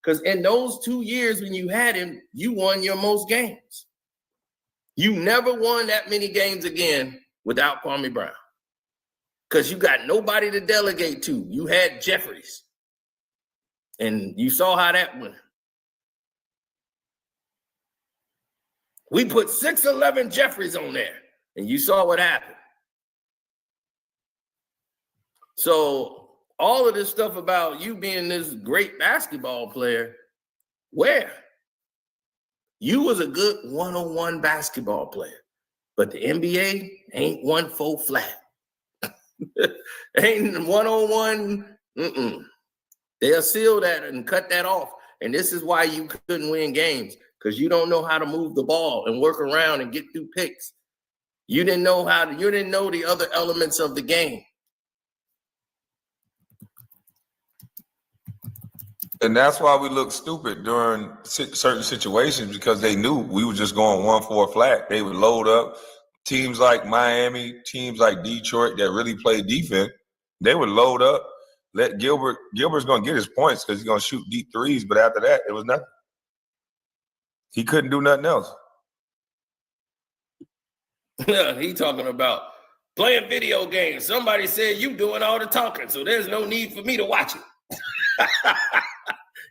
Because in those 2 years when you had him, you won your most games. You never won that many games again without Kwame Brown. Because you got nobody to delegate to. You had Jeffries. And you saw how that went. We put 6'11" Jeffries on there. And you saw what happened. So all of this stuff about you being this great basketball player, where? You was a good one-on-one basketball player, but the NBA ain't 1-4 flat. Ain't one-on-one. They'll seal that and cut that off. And this is why you couldn't win games, because you don't know how to move the ball and work around and get through picks. You didn't know the other elements of the game. And that's why we look stupid during certain situations, because they knew we were just going 1-4 flat. They would load up. Teams like Miami, teams like Detroit that really play defense, they would load up, let Gilbert's going to get his points because he's going to shoot deep threes, but after that, it was nothing. He couldn't do nothing else. He talking about playing video games. Somebody said you doing all the talking, so there's no need for me to watch it.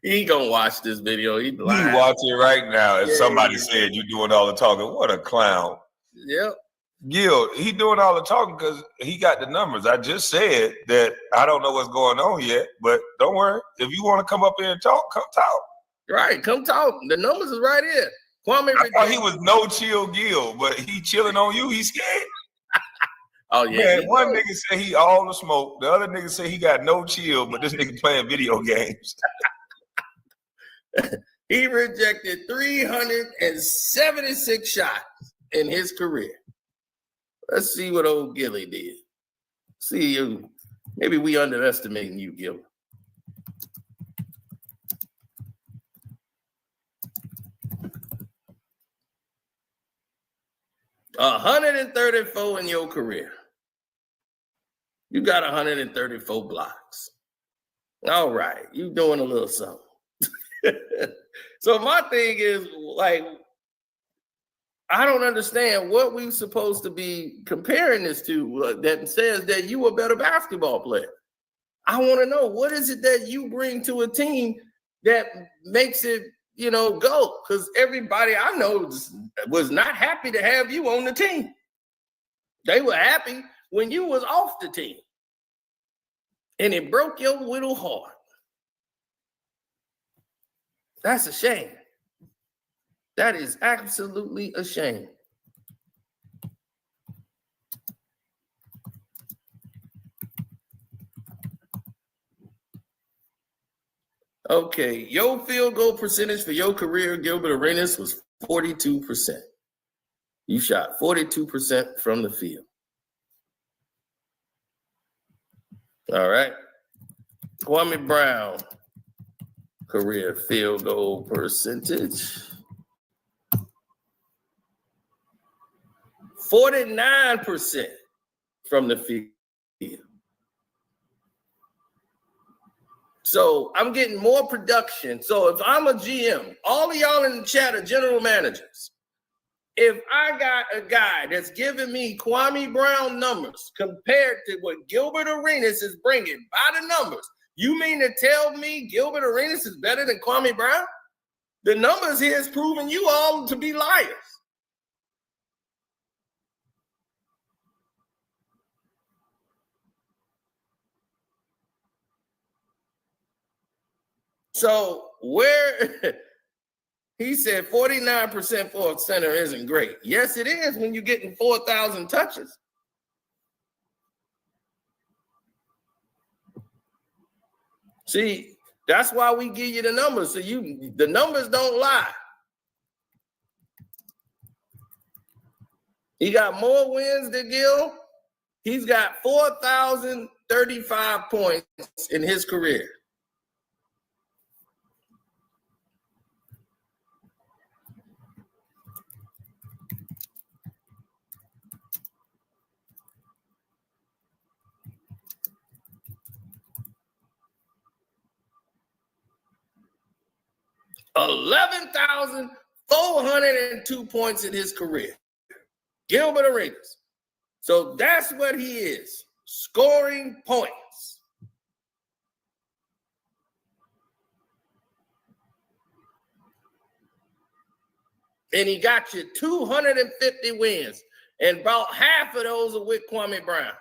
He gonna watch this video. He watch it right now. If somebody said you doing all the talking, what a clown. Yep. Gil, he doing all the talking because he got the numbers. I just said that I don't know what's going on yet, but don't worry. If you want to come up here and talk, come talk. Right, come talk. The numbers is right here. Kwame, I thought he was no chill Gil, but he chilling on you. He's scared. Oh yeah. Man, one nigga say he all the smoke. The other nigga say he got no chill, but this nigga playing video games. He rejected 376 shots in his career. Let's see what old Gilly did. See you. Maybe we underestimating you, Gil. $134 in your career. You got 134 blocks. All right, you doing a little something. So my thing is, like, I don't understand what we're supposed to be comparing this to that says that you a better basketball player. I want to know, what is it that you bring to a team that makes it, go? Because everybody I know was not happy to have you on the team. They were happy when you was off the team. And it broke your little heart. That's a shame. That is absolutely a shame. Okay, your field goal percentage for your career, Gilbert Arenas, was 42%. You shot 42% from the field. All right. Kwame Brown, career field goal percentage. 49% from the field. So I'm getting more production. So if I'm a GM, all of y'all in the chat are general managers. If I got a guy that's giving me Kwame Brown numbers compared to what Gilbert Arenas is bringing by the numbers, you mean to tell me Gilbert Arenas is better than Kwame Brown? The numbers here is proving you all to be liars. So where he said 49% for a center isn't great. Yes, it is when you're getting 4,000 touches. See, that's why we give you the numbers. So the numbers don't lie. He got more wins than Gil. He's got 4,035 points in his career. $11,402 points in his career. Gilbert Arenas. So that's what he is, scoring points. And he got you 250 wins, and about half of those are with Kwame Brown.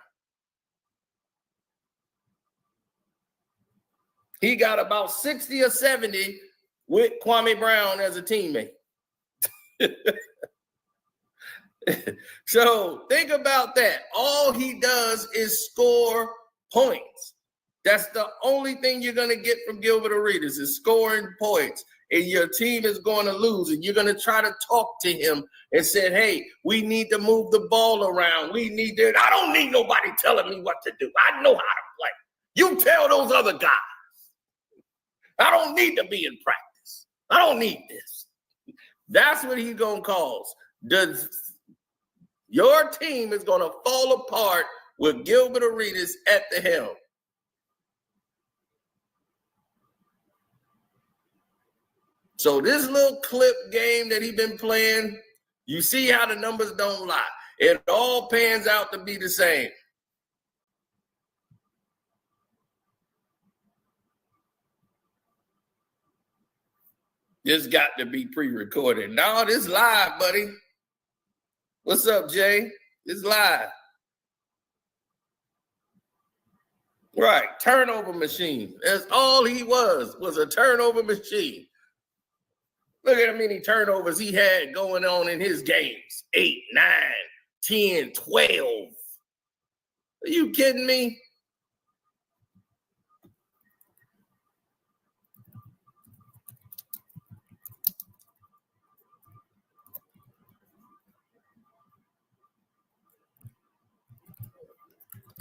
He got about 60 or 70 with Kwame Brown as a teammate. So think about that. All he does is score points. That's the only thing you're going to get from Gilbert Arenas is scoring points. And your team is going to lose. And you're going to try to talk to him and say, hey, we need to move the ball around. We need to. I don't need nobody telling me what to do. I know how to play. You tell those other guys. I don't need to be in practice. I don't need this. That's what he's going to cause. Your team is going to fall apart with Gilbert Arenas at the helm. So this little clip game that he's been playing, you see how the numbers don't lie. It all pans out to be the same. This got to be pre-recorded. No, this live, buddy. What's up, Jay? It's live. Right, turnover machine. That's all he was a turnover machine. Look at how many turnovers he had going on in his games. 8, 9, 10, 12. Are you kidding me?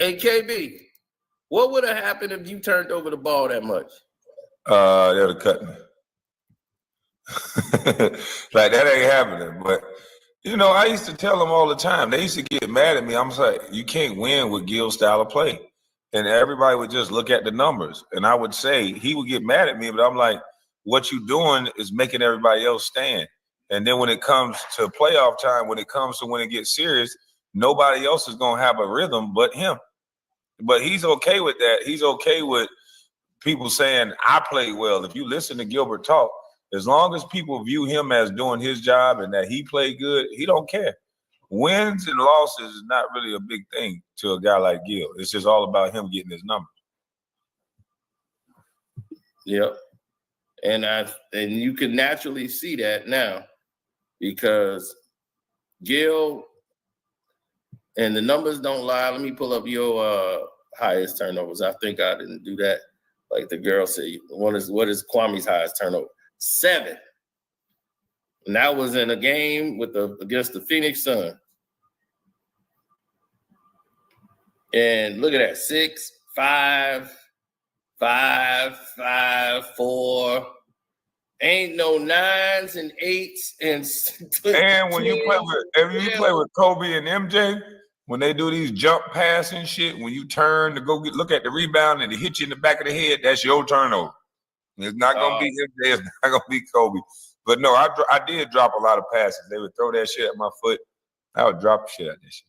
Hey, KB, what would have happened if you turned over the ball that much? They would have cut me. Like, that ain't happening. But, you know, I used to tell them all the time. They used to get mad at me. I'm like, you can't win with Gil's style of play. And everybody would just look at the numbers. And I would say, he would get mad at me, but I'm like, what you doing is making everybody else stand. And then when it comes to playoff time, when it comes to when it gets serious, nobody else is going to have a rhythm but him. But he's okay with that. He's okay with people saying, I played well. If you listen to Gilbert talk, as long as people view him as doing his job and that he played good, he don't care. Wins and losses is not really a big thing to a guy like Gil. It's just all about him getting his numbers. Yep. And you can naturally see that now because Gil, and the numbers don't lie. Let me pull up your highest turnovers. I think I didn't do that. Like the girl said, what is Kwame's highest turnover? 7. And that was in a game against the Phoenix Suns. And look at that, 6, 5, 5, 5, 4. Ain't no 9s and 8s and when you play with Kobe and MJ, when they do these jump pass and shit, when you turn to go look at the rebound and they hit you in the back of the head, that's your turnover. It's not gonna be MJ. It's not gonna be Kobe. But no, I did drop a lot of passes. They would throw that shit at my foot. I would drop shit at this shit.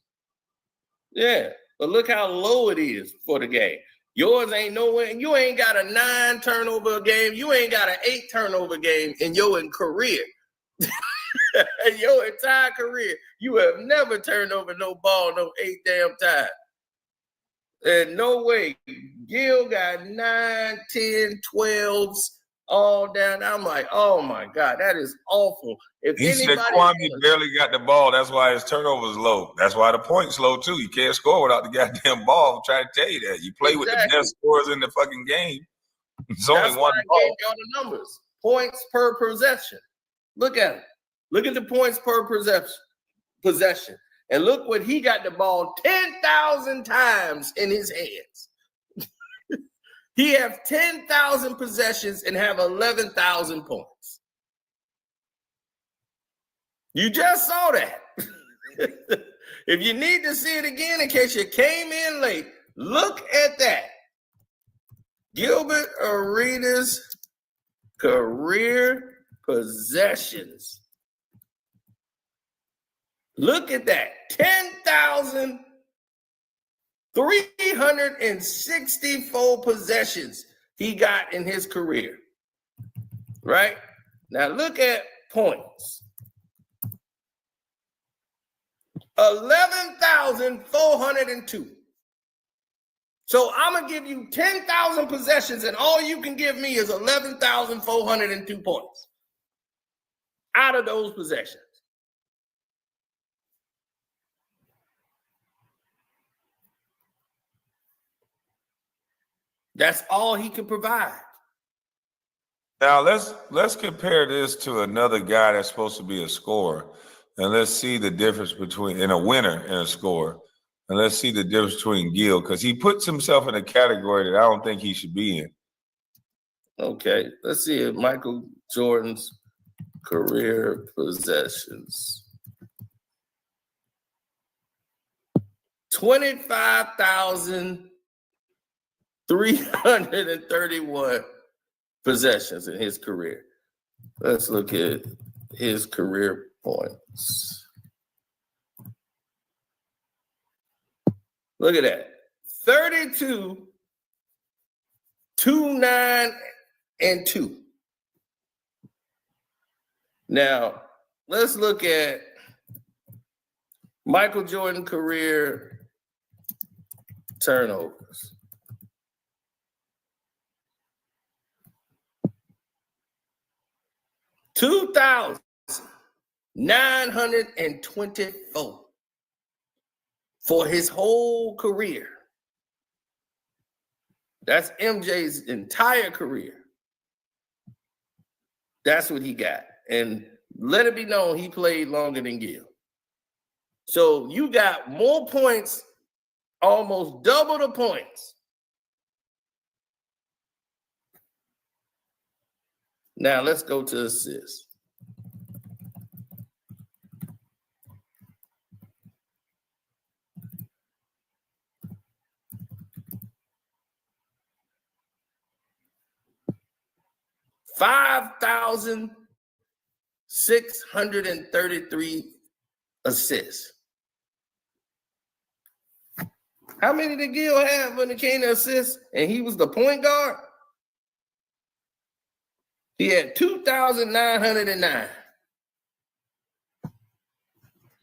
Yeah, but look how low it is for the game. Yours ain't nowhere. You ain't got a 9 turnover game. You ain't got an 8 turnover game in your career. Your entire career, you have never turned over no ball no 8 damn times. And no way. Gil got 9, 10, 12s all down. I'm like, oh my God, that is awful. He said Kwame barely got the ball. That's why his turnovers low. That's why the points low too. You can't score without the goddamn ball. I'm trying to tell you that. You play with the best scorers in the fucking game. It's only one ball. I gave y'all the numbers. Points per possession. Look at it. Look at the points per possession. And look what he got the ball 10,000 times in his hands. He have 10,000 possessions and have 11,000 points. You just saw that. If you need to see it again in case you came in late, look at that. Gilbert Arenas' career possessions. Look at that. 10,364 possessions he got in his career. Right? Now look at points. 11,402. So I'm going to give you 10,000 possessions, and all you can give me is 11,402 points out of those possessions. That's all he can provide. Now let's compare this to another guy that's supposed to be a scorer, and let's see the difference between a winner and a scorer, and let's see the difference between Gil, because he puts himself in a category that I don't think he should be in. Okay, let's see Michael Jordan's career possessions. 25,331 possessions in his career. Let's look at his career points. Look at that. 32, 2, 9, and 2. Now, let's look at Michael Jordan career turnovers. $2,924 for his whole career. That's MJ's entire career. That's what he got. And let it be known, he played longer than Gil. So you got more points, almost double the points. Now let's go to assists. $5,633 assists. How many did Gil have when it came to assists? And he was the point guard? He had 2,909.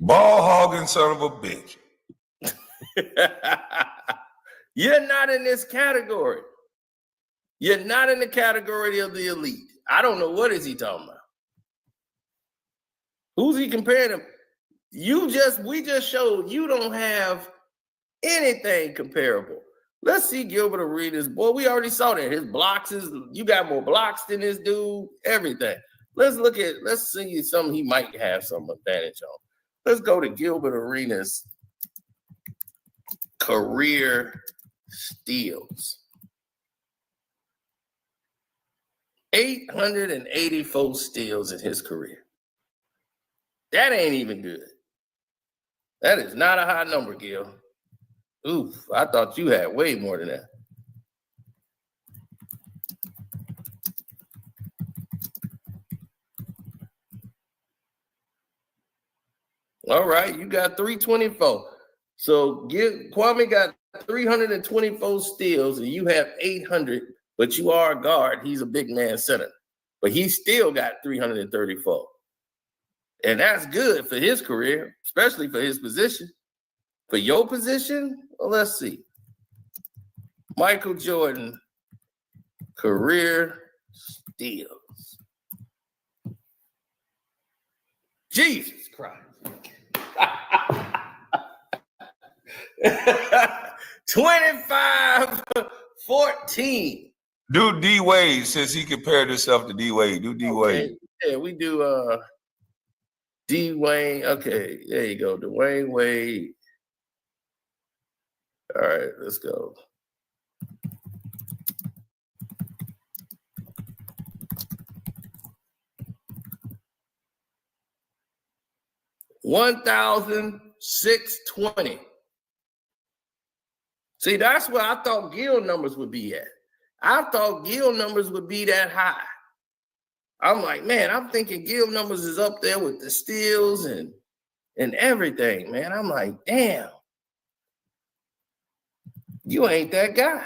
Ball hogging son of a bitch. You're not in this category. You're not in the category of the elite. I don't know what is he talking about. Who's he comparing him? We just showed you don't have anything comparable. Let's see Gilbert Arenas. Boy, we already saw that. His blocks you got more blocks than this dude, everything. Let's see something he might have some advantage on. Let's go to Gilbert Arenas' career steals. 884 steals in his career. That ain't even good. That is not a high number, Gil. Oof, I thought you had way more than that. All right, you got 324. So Kwame got 324 steals, and you have 800, but you are a guard. He's a big man center. But he still got 334. And that's good for his career, especially for his position. For your position, well, let's see. Michael Jordan, career steals. Jesus Christ. 25-14. Do D Wade, since he compared himself to D Wade. Do D Wade. Yeah, we do D Wayne. Okay, there you go. Dwayne Wade. All right, let's go. $1,620. See, that's where I thought Gil numbers would be at. I thought Gil numbers would be that high. I'm like, man, I'm thinking Gil numbers is up there with the steals and everything, man. I'm like, damn, you ain't that guy.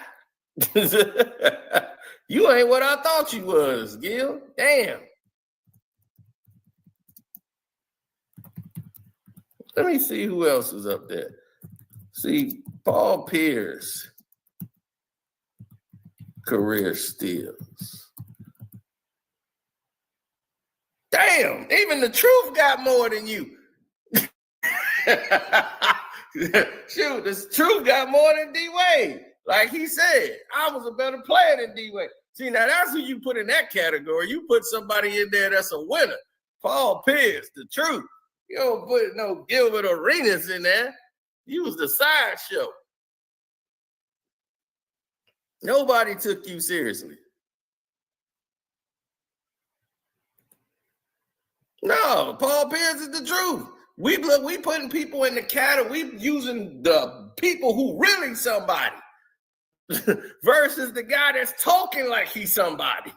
You ain't what I thought you was, Gil. Damn. Let me see who else is up there. See, Paul Pierce. career steals. Damn, even the truth got more than you. Shoot, the truth got more than D-Wade. Like he said, I was a better player than D-Wade. See, now that's who you put in that category. You put somebody in there that's a winner. Paul Pierce, the truth. You don't put no Gilbert Arenas in there. You was the sideshow. Nobody took you seriously. No, Paul Pierce is the truth. We putting people in the category. We using the people who really somebody versus the guy that's talking like he's somebody.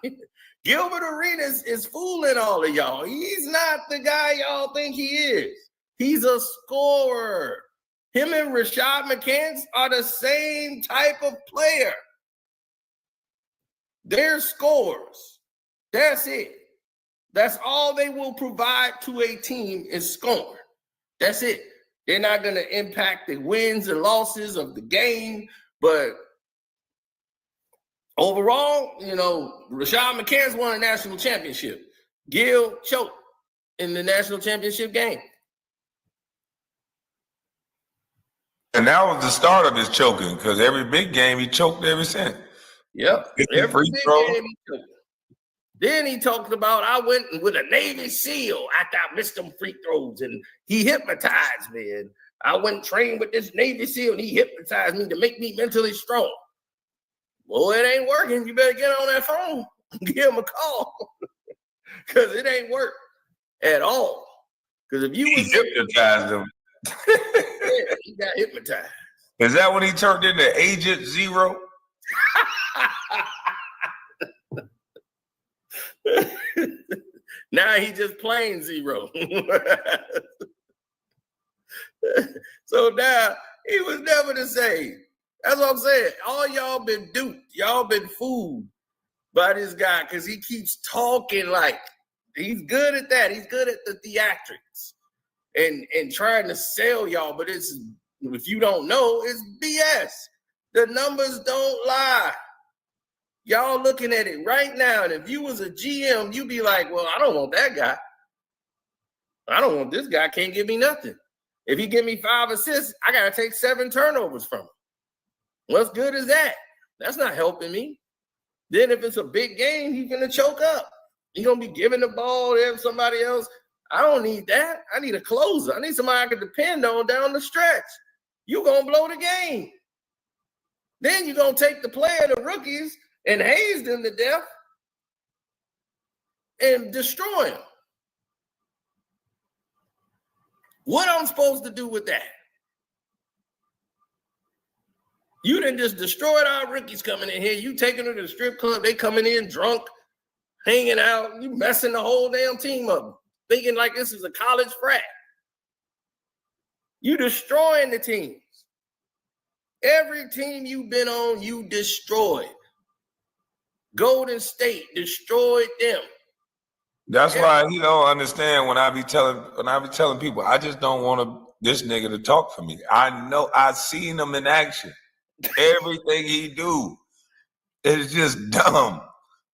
Gilbert Arenas is fooling all of y'all. He's not the guy y'all think he is. He's a scorer. Him and Rashad McCants are the same type of player. They're scorers. That's it. That's all they will provide to a team is scoring. That's it. They're not going to impact the wins and losses of the game, but overall, you know, Rashad McCants won a national championship. Gil choked in the national championship game. And that was the start of his choking, because every big game he choked ever since. Yep. Every big game he choked. Then he talked about, I went with a Navy SEAL after I missed them free throws, and he hypnotized me. And I went and trained with this Navy SEAL, and he hypnotized me to make me mentally strong. Well, it ain't working. You better get on that phone and give him a call, because it ain't work at all. Because if you hypnotized him. Yeah, he got hypnotized. Is that when he turned into Agent Zero? Now he just plain zero. So now he was never the same. That's what I'm saying. All y'all been duped. Y'all been fooled by this guy because he keeps talking like he's good at that. He's good at the theatrics and trying to sell y'all. But it's, if you don't know, it's BS. The numbers don't lie. Y'all looking at it right now, and if you was a GM, you'd be like, well, I don't want that guy. I don't want this guy. Can't give me nothing. If he give me 5 assists, I got to take 7 turnovers from him. What's good is that? That's not helping me. Then if it's a big game, he's going to choke up. He's going to be giving the ball to somebody else. I don't need that. I need a closer. I need somebody I can depend on down the stretch. You're going to blow the game. Then you're going to take the player, the rookies, and haze them to death and destroy them. What I'm supposed to do with that? You done just destroyed our rookies coming in here. You taking them to the strip club. They coming in drunk, hanging out. You messing the whole damn team up, thinking like this is a college frat. You destroying the teams. Every team you've been on, you destroyed. Golden State destroyed them. That's why he don't understand when I be telling people, I just don't want this nigga to talk for me. I know I seen him in action. Everything he do is just dumb.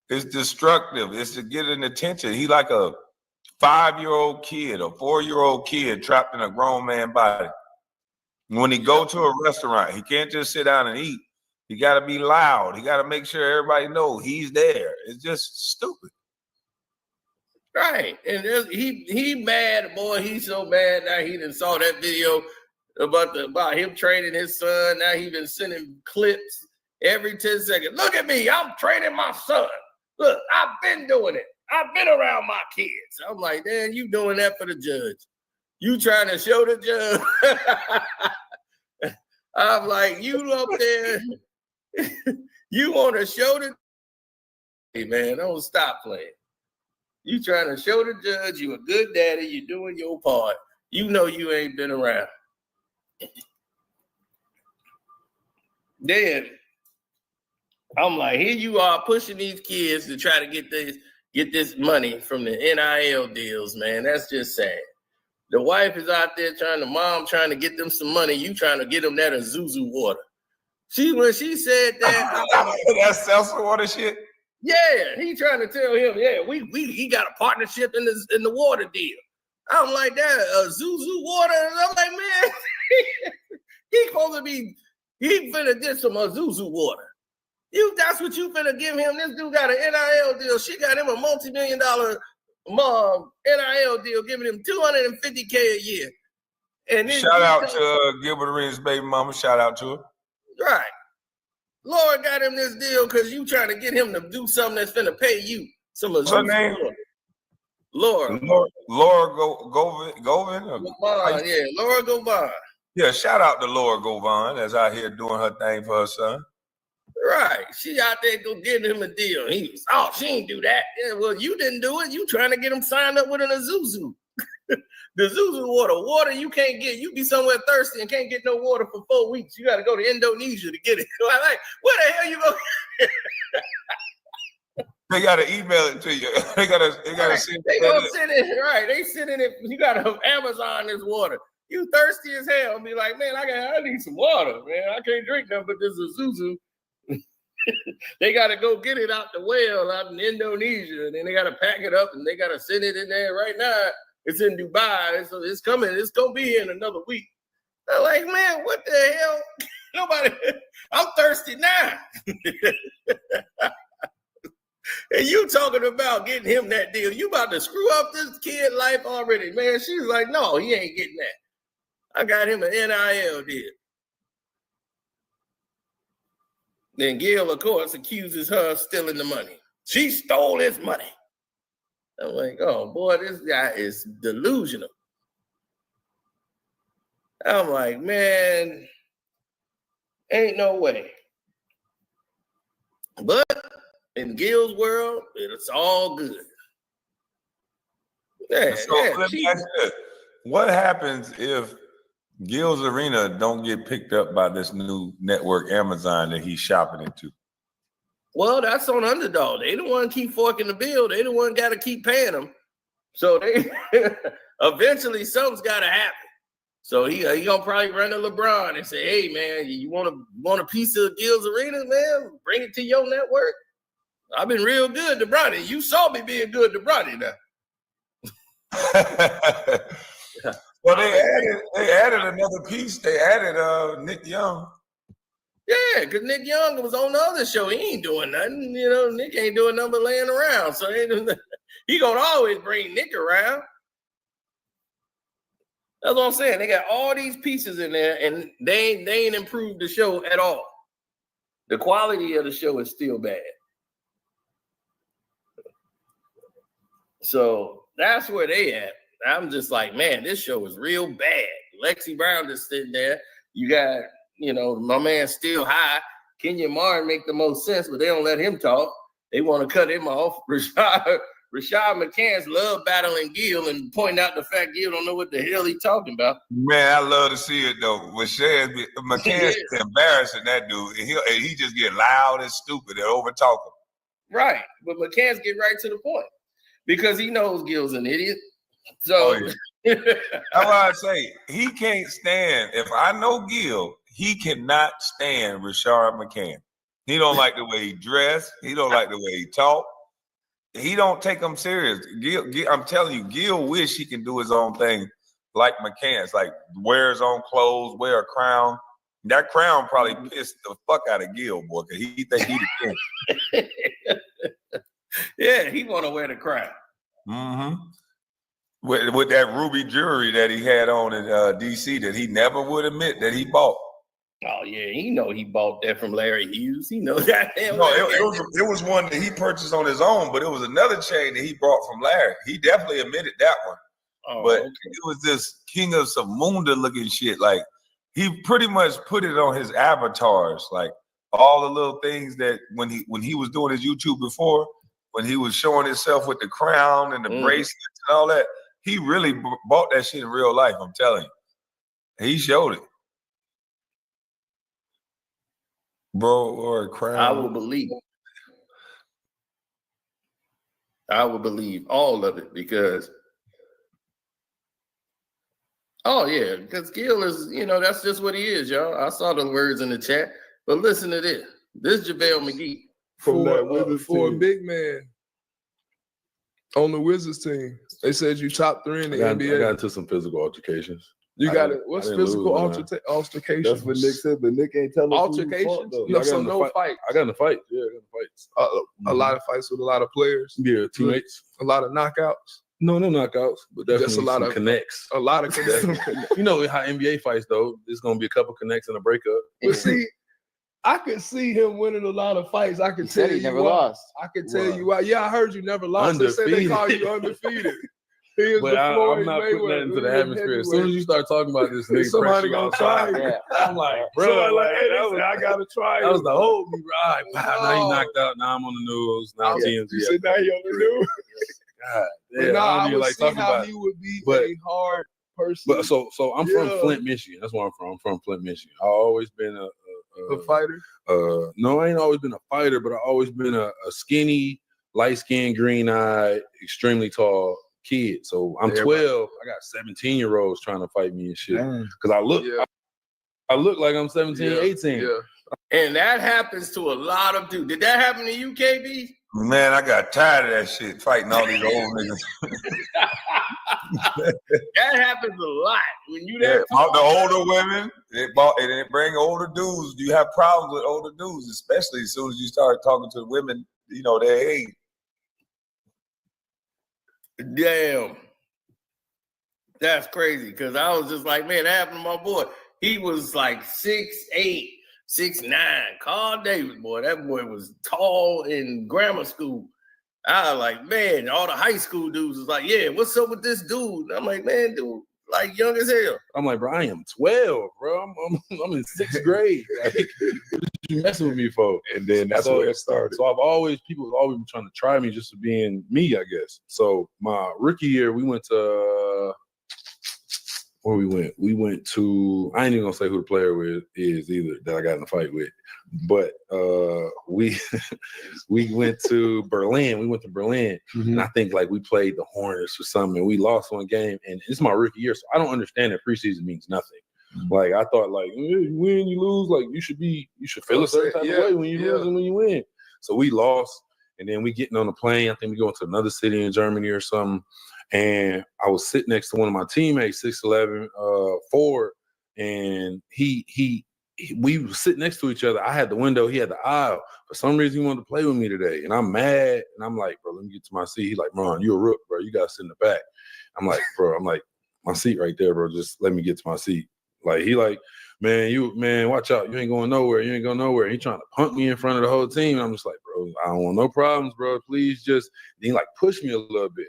It's destructive. It's to get an attention. He like a 5-year-old kid, a 4-year-old kid trapped in a grown man body. When he go to a restaurant, he can't just sit down and eat. He got to be loud. He got to make sure everybody know he's there. It's just stupid. Right. And he mad, boy. He's so mad now. He done saw that video about him training his son. Now he been sending clips every 10 seconds. Look at me. I'm training my son. Look, I've been doing it. I've been around my kids. I'm like, man, you doing that for the judge. You trying to show the judge. I'm like, you up there. You want to show the, hey man, don't stop playing. You trying to show the judge you a good daddy, you doing your part. You know you ain't been around. Then I'm like, here you are pushing these kids to try to get this money from the NIL deals, man. That's just sad. The wife is out there trying to get them some money. You trying to get them that Azuzu water. When she said that, that seltzer water shit. Yeah, he trying to tell him, he got a partnership in the water deal. I'm like that, Zuzu water. And I'm like, man, he supposed to be, he finna get some Zuzu water. That's what you finna give him. This dude got an NIL deal. She got him a multi-million-dollar NIL deal, giving him $250K a year. And then shout out to Gilbert Arenas' baby mama. Shout out to her. Right. Laura got him this deal because you trying to get him to do something that's finna pay you some of her name. Laura Govin. Govan, yeah, Laura Govan. Yeah, shout out to Laura Govan that's out here doing her thing for her son. Right. She out there go getting him a deal. He was, she ain't do that. Yeah, well, you didn't do it. You trying to get him signed up with an Azuzu. The Zuzu water you can't get. You be somewhere thirsty and can't get no water for 4 weeks. You got to go to Indonesia to get it. Like, where the hell you go? They got to email it to you. They got to send it. They gonna send it, right? They sending it. You got to Amazon this water. You thirsty as hell. Be like, man, I need some water, man. I can't drink nothing but this Azuzu. They got to go get it out the well out in Indonesia, and then they got to pack it up and they got to send it in there right now. It's in Dubai, so it's coming. It's gonna be here in another week. I'm like, man, what the hell? Nobody. I'm thirsty now. And you talking about getting him that deal? You about to screw up this kid life already, man? She's like, no, he ain't getting that. I got him an NIL deal. Then Gil, of course, accuses her of stealing the money. She stole his money. I'm like, oh, boy, this guy is delusional. I'm like, man, ain't no way. But in Gil's world, it's all good. Yeah, so let me ask you this. What happens if Gil's Arena don't get picked up by this new network, Amazon, that he's shopping into? Well, that's on Underdog. They the one keep forking the bill. They the one got to keep paying them. So they eventually something's got to happen. So he gonna probably run to LeBron and say, "Hey, man, you want a piece of Gil's Arena, man? Bring it to your network. I've been real good to Bronny. You saw me being good to Bronny now." Well, they added another piece. They added Nick Young. Yeah, because Nick Young was on the other show. He ain't doing nothing. You know, Nick ain't doing nothing but laying around. So he gonna always bring Nick around. That's what I'm saying. They got all these pieces in there, and they ain't improved the show at all. The quality of the show is still bad. So that's where they at. I'm just like, man, this show is real bad. Lexi Brown just sitting there. You got, my man Still High. Kenya Martin make the most sense, but they don't let him talk. They want to cut him off. Rashad McCants love battling Gil and pointing out the fact Gil don't know what the hell he talking about. Man, I love to see it though. McCants is embarrassing that dude. He just get loud and stupid and over talk him. Right, but McCants get right to the point because he knows Gil's an idiot. So that's why I say he can't stand. If I know Gil, he cannot stand Rashad McCants. He don't like the way he dressed. He don't like the way he talk. He don't take him serious. Gil, I'm telling you, Gil wish he can do his own thing like McCants, like wear his own clothes, wear a crown. That crown probably pissed the fuck out of Gil, boy, because he think he the king. Yeah, he want to wear the crown. Mm-hmm. With that ruby jewelry that he had on in D.C. that he never would admit that he bought. Oh yeah, he bought that from Larry Hughes. He knows that. No, it was one that he purchased on his own, but it was another chain that he bought from Larry. He definitely admitted that one. Oh, but okay. It was this King of Samunda looking shit. Like he pretty much put it on his avatars, like all the little things that when he was doing his YouTube before, when he was showing himself with the crown and the bracelets and all that. He really bought that shit in real life, I'm telling you. He showed it. Bro, or a crown. I will believe all of it because because Gil is, that's just what he is, y'all. I saw the words in the chat. But listen to this. This Javelle McGee. For a big man on the Wizards team, they said you top 3 in the NBA. I got into some physical altercations. You got it. What's physical altercations? That's what Nick said, but Nick ain't telling us altercations. Yeah, No fight. I got in a fight. Yeah, I got in fights. A lot of fights with a lot of players. Yeah, teammates. A lot of knockouts. No knockouts, but definitely Just a lot of connects. A lot of connects. You know how NBA fights though. There's gonna be a couple connects and a breakup. But see, I could see him winning a lot of fights. I could tell you never why. lost. I could tell you why. Yeah, I heard you never lost. They said they call you undefeated. He is But the Floyd I'm not putting that into the Mayweather atmosphere. As soon as you start talking about this, nigga, somebody gonna try you. Yeah. I'm like, bro, Somebody like, hey, that was, I gotta try that it. was the whole me. Right, now he knocked out. Now I'm on the news. Now TMZ. You said now he on the news. God, But damn, I don't would even see talking how about he it. would be But- a hard person. But so I'm Yeah. from Flint, Michigan. That's where I'm from. I'm from Flint, Michigan. I've always been a fighter. No, I ain't always been a fighter, but I've always been a skinny, light-skinned, green-eyed, extremely tall kid. So I'm 12. I got 17-year-olds trying to fight me and shit. Because I look like I'm 17, 18. Yeah. And that happens to a lot of dudes. Did that happen to you, KB? Man, I got tired of that shit, fighting all these old niggas. That happens a lot. When you Yeah, that the older women, it bring older dudes. You have problems with older dudes, especially as soon as you start talking to the women, you know, their age. damn. That's crazy. Cause I was just like, man, that happened to my boy. He was like 6'8", 6'9". Carl Davis, boy. That boy was tall in grammar school. I was like, man, all the high school dudes was like, yeah, what's up with this dude? I'm like, man, dude, like young as hell. I'm like, bro, I am 12, bro. I'm in 6th grade. Like, what you messing with me for? And then that's where it started. So people have always been trying to try me just for being me, I guess. So my rookie year, we went to where we went. We went to, I ain't even gonna say who the player is either that I got in the fight with, but we went to Berlin. We went to Berlin, and I think like we played the Hornets or something, and we lost one game. And it's my rookie year, so I don't understand that preseason means nothing. Like I thought, like you win, you lose, like you should feel a certain type of way when you lose and when you win. So we lost, and then we getting on the plane. I think we going to another city in Germany or something. And I was sitting next to one of my teammates, 6'11", forward, and we were sitting next to each other. I had the window, he had the aisle. For some reason, he wanted to play with me today, and I'm mad. And I'm like, bro, let me get to my seat. He's like, Ron, you a rook, bro. You gotta sit in the back. I'm like, bro, my seat right there, bro. Just let me get to my seat. Like he like, man, watch out. You ain't going nowhere. You ain't going nowhere. He trying to punk me in front of the whole team. And I'm just like, bro, I don't want no problems, bro. Please just. And he like push me a little bit.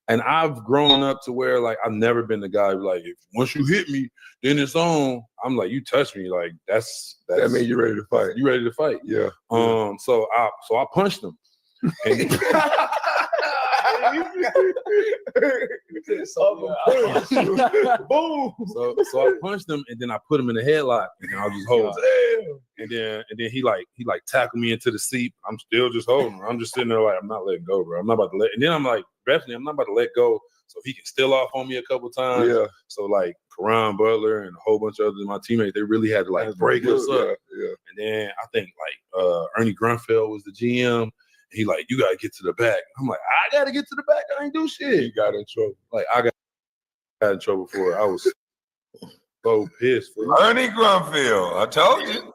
And I've grown up to where like I've never been the guy who like if once you hit me, then it's on. I'm like, you touch me, like that's That means you're ready to fight. You ready to fight? Yeah. So I punched him. And Boom. So I punched him, and then I put him in a headlock, and I was just holding. And then he tackled me into the seat. I'm still just holding him. I'm just sitting there like I'm not letting go, bro. I'm not about to let. And then I'm like, definitely, I'm not about to let go. So he can steal off on me a couple times. Yeah. So like Karan Butler and a whole bunch of others, my teammates, they really had to like break us up. Yeah. And then I think like Ernie Grunfeld was the GM. He like, you gotta get to the back. I'm like, I gotta get to the back. I ain't do shit. You got in trouble. Like I got in trouble for it. I was so pissed. Ernie Grunfeld, I told you.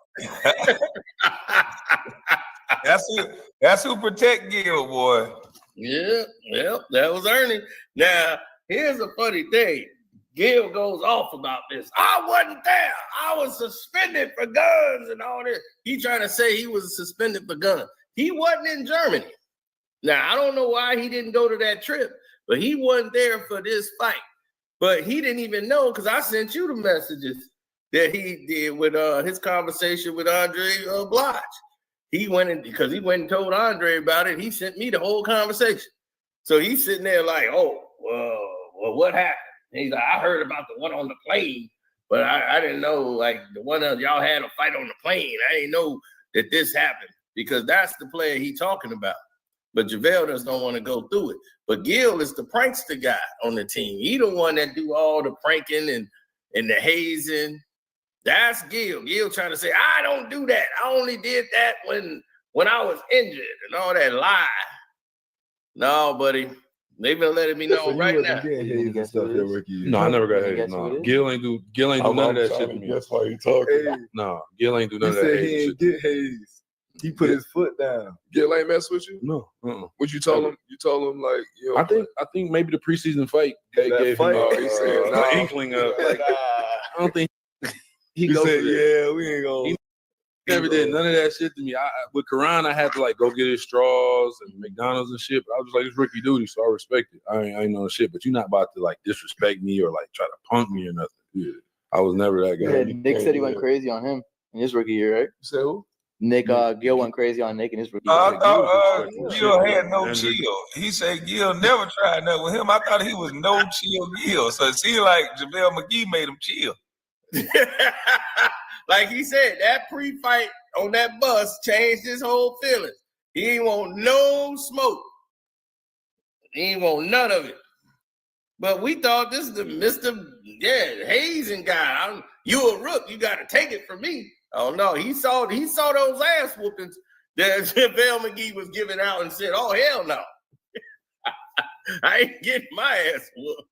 That's who protect Gil, boy. Yeah, that was Ernie. Now, here's a funny thing. Gil goes off about this. I wasn't there. I was suspended for guns and all this. He trying to say he was suspended for guns. He wasn't in Germany. Now, I don't know why he didn't go to that trip, but he wasn't there for this fight. But he didn't even know because I sent you the messages that he did with his conversation with Andre Blige. He went in because he went and told Andre about it. He sent me the whole conversation. So he's sitting there like, oh, well, what happened? And he's like, I heard about the one on the plane, but I didn't know, like, the one of y'all had a fight on the plane. I didn't know that this happened because that's the player he talking about. But Javelle just don't want to go through it. But Gil is the prankster guy on the team. He the one that do all the pranking and the hazing. That's Gil. Gil trying to say, I don't do that. I only did that when I was injured and all that lie. No, buddy. They've been letting me know right now. No, I never got hated. No, Gil ain't do none of that shit to me. That's why you talking. No, Gil ain't do none He of that said he hating ain't get hazed. He put his foot down. Gil ain't mess with you? No. What you told him? You told him like, yo. I think maybe the preseason fight gave him he said, an inkling of like. I don't think he goes. said, yeah, we ain't gonna. He never did none of that shit to me. With Karan, I had to like go get his straws and McDonald's and shit. But I was like, it's rookie duty, so I respect it. I ain't know shit, but you're not about to like disrespect me or like try to punk me or nothing. Yeah. I was never that guy. Yeah, Nick said he went crazy on him in his rookie year, right? You said who? Nick, Gil went crazy on Nick in his rookie year. I thought Gil had no chill. He said Gil never tried nothing with him. I thought he was no chill Gil. So it seemed like Javelle McGee made him chill. Like he said, that pre-fight on that bus changed his whole feelings. He ain't want no smoke. He ain't want none of it. But we thought this is the Mr. hazing guy. You a rook. You got to take it from me. Oh no, he saw those ass whoopings that Javelle McGee was giving out and said, "Oh hell no, I ain't getting my ass whooped."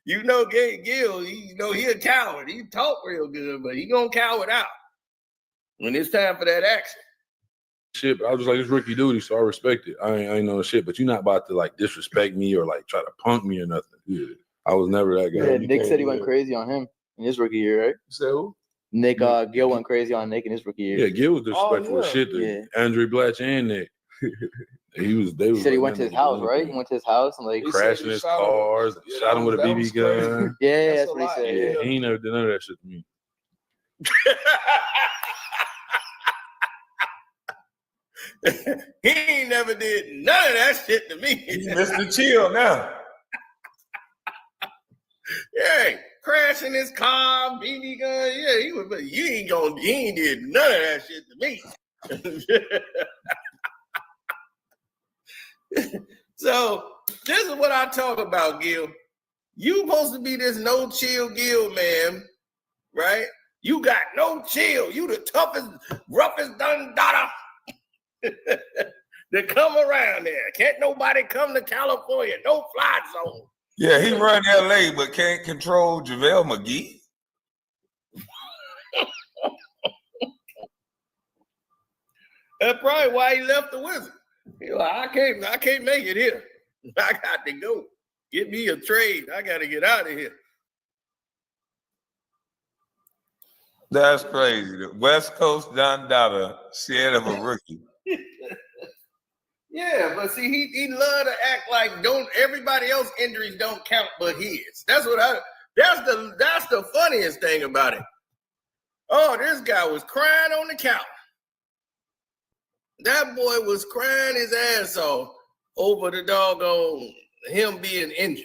You know, Gil, he a coward. He talk real good, but he gonna cower out when it's time for that action. Shit, but I was just like, it's rookie duty, so I respect it. I ain't know shit, but you're not about to like disrespect me or like try to punk me or nothing. Yeah. I was never that guy. Yeah, Nick said he went crazy on him in his rookie year, right? You said who? Nick, Gil went crazy on Nick in his rookie year. Yeah, Gil was disrespectful as shit to Andre Blatch and Nick. He said he went to his house, right? He went to his house and like crashing his cars, shot him with a BB gun. Yeah, that's what he said. Yeah, he ain't never did none of that shit to me. He ain't never did none of that shit to me. He's Mr. Chill now. Yeah, crashing his car, BB gun. Yeah, he ain't did none of that shit to me. So this is what I talk about, Gil. You supposed to be this no chill Gil, man, right? You got no chill. You the toughest, roughest dundada to come around there. Can't nobody come to California. No fly zone. Yeah, he run LA, but can't control Javelle McGee. That's probably why he left the Wizards. He's like, I can't make it here. I got to go. Get me a trade. I got to get out of here. That's crazy. The West Coast Don Dada scared of a rookie. Yeah, but see, he love to act like everybody else injuries don't count but his. That's the funniest thing about it. Oh, this guy was crying on the couch. That boy was crying his ass off over the doggone him being injured.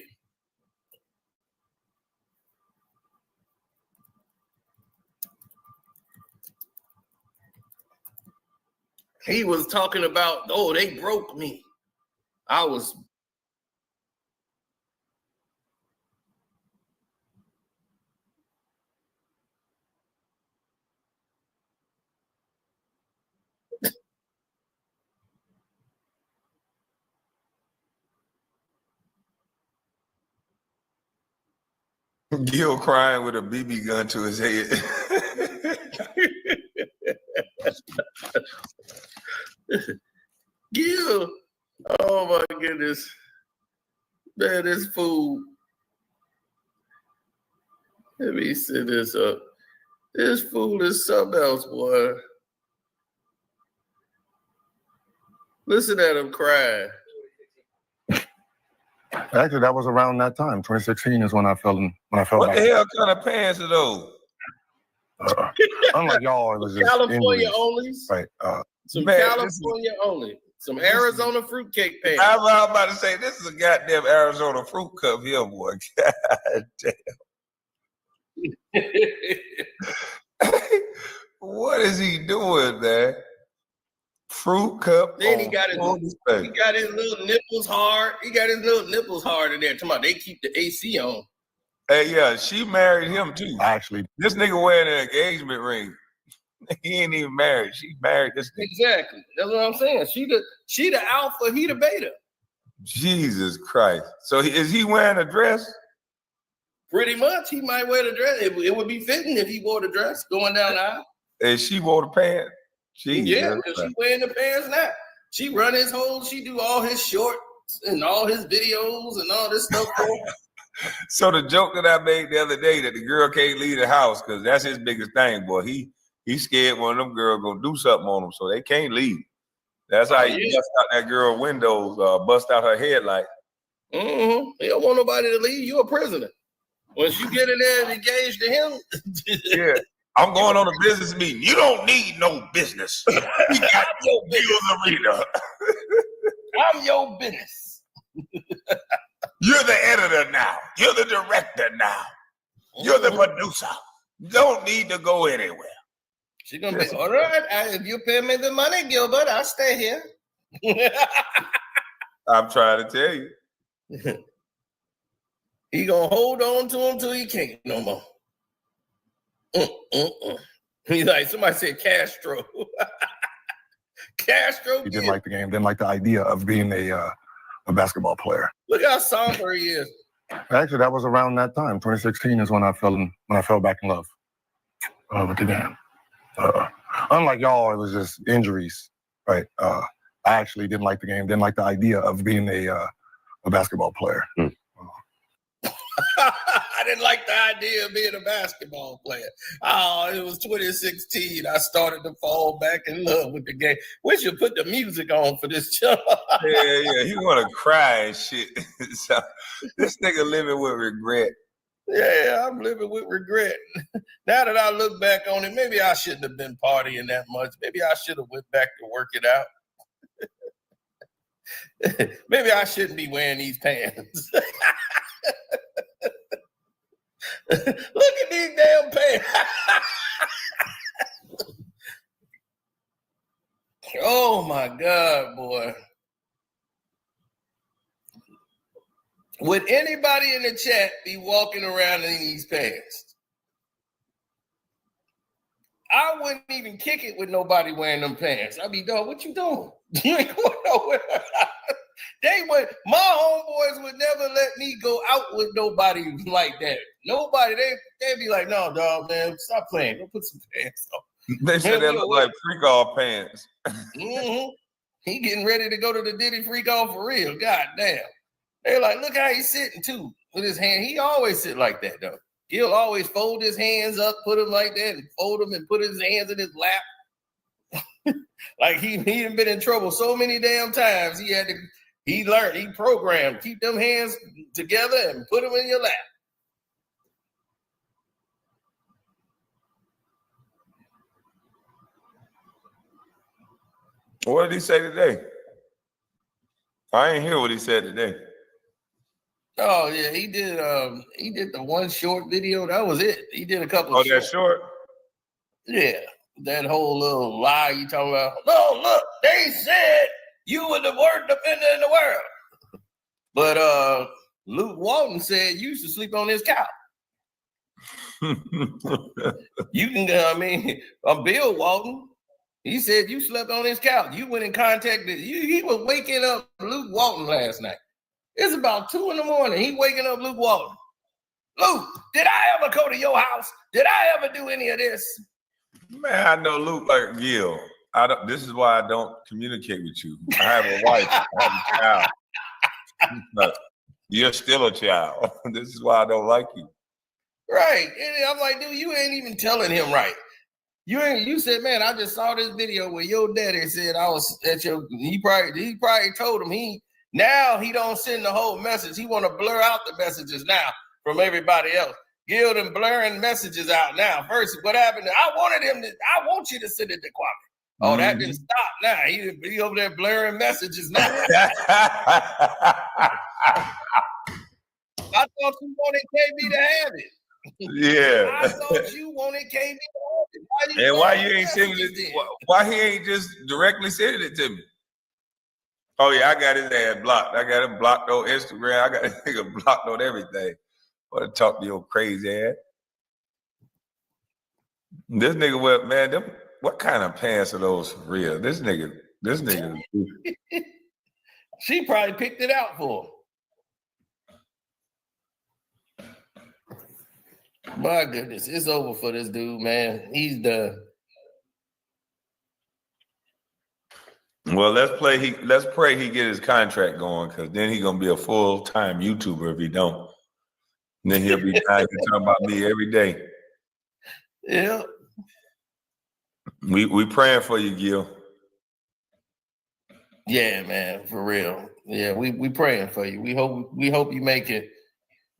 He was talking about, oh, they broke me. I was. Gil crying with a BB gun to his head. Gil, oh my goodness. Man, this fool. Let me set this up. This fool is something else, boy. Listen at him crying. Actually, that was around that time. 2016 is when I fell What back. the hell kind of pants are those? Unlike y'all, it was just California injuries. onlys. Right. Some California only. Some Arizona fruitcake pants. I was about to say, this is a goddamn Arizona fruit cup here, boy. God damn. What is he doing, man? Fruit cup. Then he got his little nipples hard. He got his little nipples hard in there. Talking about they keep the AC on. Hey, yeah, she married him too. Actually, This nigga wearing an engagement ring. He ain't even married. She married this nigga. Exactly. That's what I'm saying. She the alpha, he the beta. Jesus Christ. So is he wearing a dress? Pretty much. He might wear the dress. It would be fitting if he wore the dress going down the aisle. And she wore the pants? Jesus Yeah, because she wearing the pants now. She run his whole, she do all his shorts and all his videos and all this stuff. So the joke that I made the other day that the girl can't leave the house because that's his biggest thing, boy. He scared one of them girls gonna do something on him, so they can't leave. That's how he bust out that girl windows, bust out her headlight. Mm-hmm. He don't want nobody to leave. You a prisoner. Once you get in there and engaged to him. Yeah. I'm going on a business meeting. You don't need no business. You got your business arena. I'm your business. You're the editor now. You're the director now. You're the producer. You don't need to go anywhere. She's gonna be all right. If you pay me the money, Gilbert, I'll stay here. I'm trying to tell you. He gonna hold on to him till he can't no more. He's like, somebody said Castro. Castro. he didn't like the game, didn't like the idea of being a basketball player. Look how somber he is. Actually, that was around that time. 2016 is when I fell back in love with the game. Unlike y'all, it was just injuries, right? I actually didn't like the game, didn't like the idea of being a basketball player. I didn't like the idea of being a basketball player. Oh, it was 2016. I started to fall back in love with the game. We should put the music on for this show. Yeah. He want to cry and shit. So, this nigga living with regret. Yeah, I'm living with regret. Now that I look back on it, maybe I shouldn't have been partying that much. Maybe I should have went back to work it out. Maybe I shouldn't be wearing these pants. Look at these damn pants. Oh my God, boy. Would anybody in the chat be walking around in these pants? I wouldn't even kick it with nobody wearing them pants. I'd be, dog, what you doing? You ain't going nowhere. My homeboys would never let me go out with nobody like that. Nobody, they'd be like, no, dog, man, stop playing. Go put some pants on. They said they look like freak off pants. Mm-hmm. He getting ready to go to the Diddy freak off for real. God damn. They're like, look how he's sitting too with his hand. He always sit like that though. He'll always fold his hands up, put them like that, and fold them and put his hands in his lap. Like he done been in trouble so many damn times. He learned, he programmed, keep them hands together and put them in your lap. What did he say today? I ain't hear what he said today. Oh yeah, he did the one short video. That was it. He did a couple of that short? Yeah. That whole little lie you talking about. No, look, they said you were the worst defender in the world. But Luke Walton said you used to sleep on his couch. You can, Bill Walton, he said you slept on his couch. You went and contacted, he was waking up Luke Walton last night. It's about 2 a.m. He waking up Luke Walton. Luke, did I ever go to your house? Did I ever do any of this? Man, I know Luke like Gil. This is why I don't communicate with you. I have a wife. I have a child. But you're still a child. This is why I don't like you. Right. And I'm like, dude, you ain't even telling him right. You said, man, I just saw this video where your daddy said I was at your. He probably told him now he don't send the whole message. He want to blur out the messages now from everybody else. Gil and blurring messages out now. First, what happened? I want you to send it to Kwame. Oh, that didn't stop now. He over there blurring messages now. I thought you wanted KB to have it. Yeah. I thought you wanted KB to have it. And why you ain't sending it? Why he ain't just directly sending it to me? Oh yeah, I got his ass blocked. I got him blocked on Instagram. I got his nigga blocked on everything. Want to talk to your crazy ass? This nigga, what man? What kind of pants are those for real? This nigga. She probably picked it out for him. My goodness, it's over for this dude, man. He's done. Well, let's pray he get his contract going, because then he gonna be a full-time YouTuber if he don't. And then he'll be talking about me every day. Yeah. We praying for you, Gil. Yeah, man, for real. Yeah, we praying for you. We hope you make it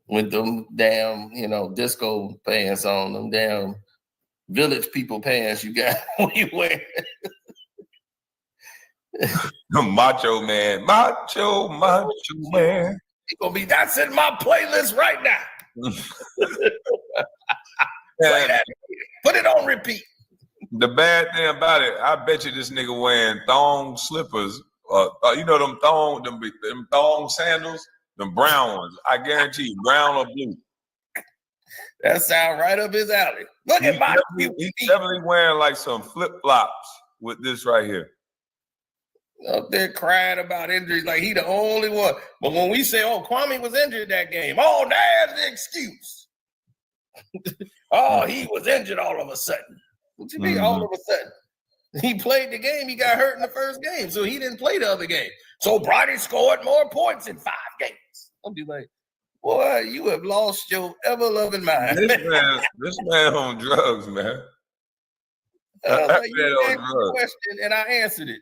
with them damn, disco pants on, them damn village people pants you got when you wear. Macho man. He gonna be, that's in my playlist right now. Play that. Put it on repeat. The bad thing about it, I bet you this nigga wearing thong slippers, them thong sandals, them brown ones. I guarantee you, brown or blue. That sound right up his alley. Look at my He's definitely wearing like some flip-flops with this right here. Up there crying about injuries like he the only one. But when we say, oh, Kwame was injured that game, oh, there's the excuse. Oh, he was injured all of a sudden. What you mean all of a sudden? He played the game. He got hurt in the first game, so he didn't play the other game. So Brodie scored more points in 5 games. I'll be like, boy, you have lost your ever-loving mind. This man on drugs, man. You asked the question, and I answered it.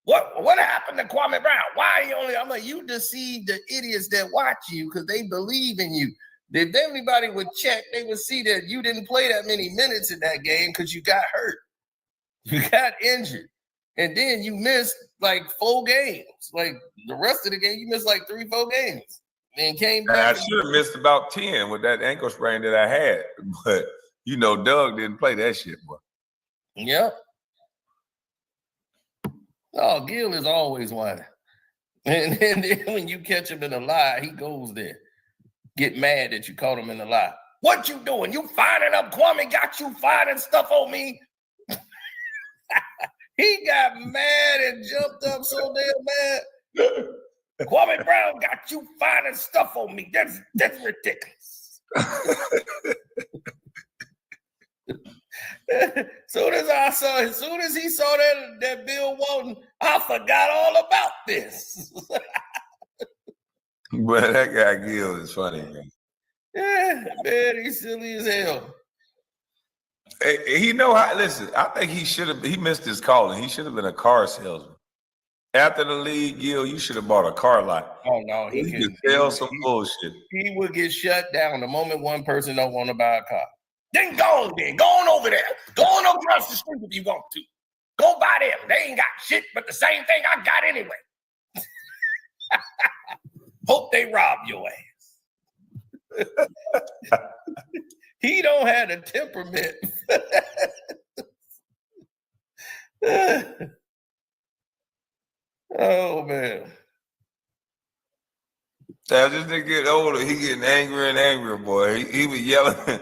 What happened to Kwame Brown? Why he only? I'm like, you deceived the idiots that watch you because they believe in you. If anybody would check, they would see that you didn't play that many minutes in that game because you got hurt. You got injured. And then you missed like 4 games. Like the rest of the game, you missed like 3-4 games. And came back. I should have missed about 10 with that ankle sprain that I had. But, Doug didn't play that shit, boy. Yep. Oh, Gil is always whining. And then when you catch him in a lie, he goes there. Get mad that you caught him in a lie. What you doing? You finding up Kwame got you finding stuff on me? He got mad and jumped up so damn mad. Kwame Brown got you finding stuff on me. That's ridiculous. As soon as he saw that Bill Walton, I forgot all about this. But that guy Gil is funny, man. Yeah, man, he's silly as hell. Hey, listen, I think he missed his calling. He should have been a car salesman. After the league, Gil, you should have bought a car lot. Oh, no. He could sell some bullshit. He would get shut down the moment one person don't want to buy a car. Then go on over there. Go on across the street if you want to. Go buy them. They ain't got shit but the same thing I got anyway. Hope they rob your ass. He don't have the temperament. Oh, man. As this nigga get older, he getting angrier and angrier, boy. He was yelling.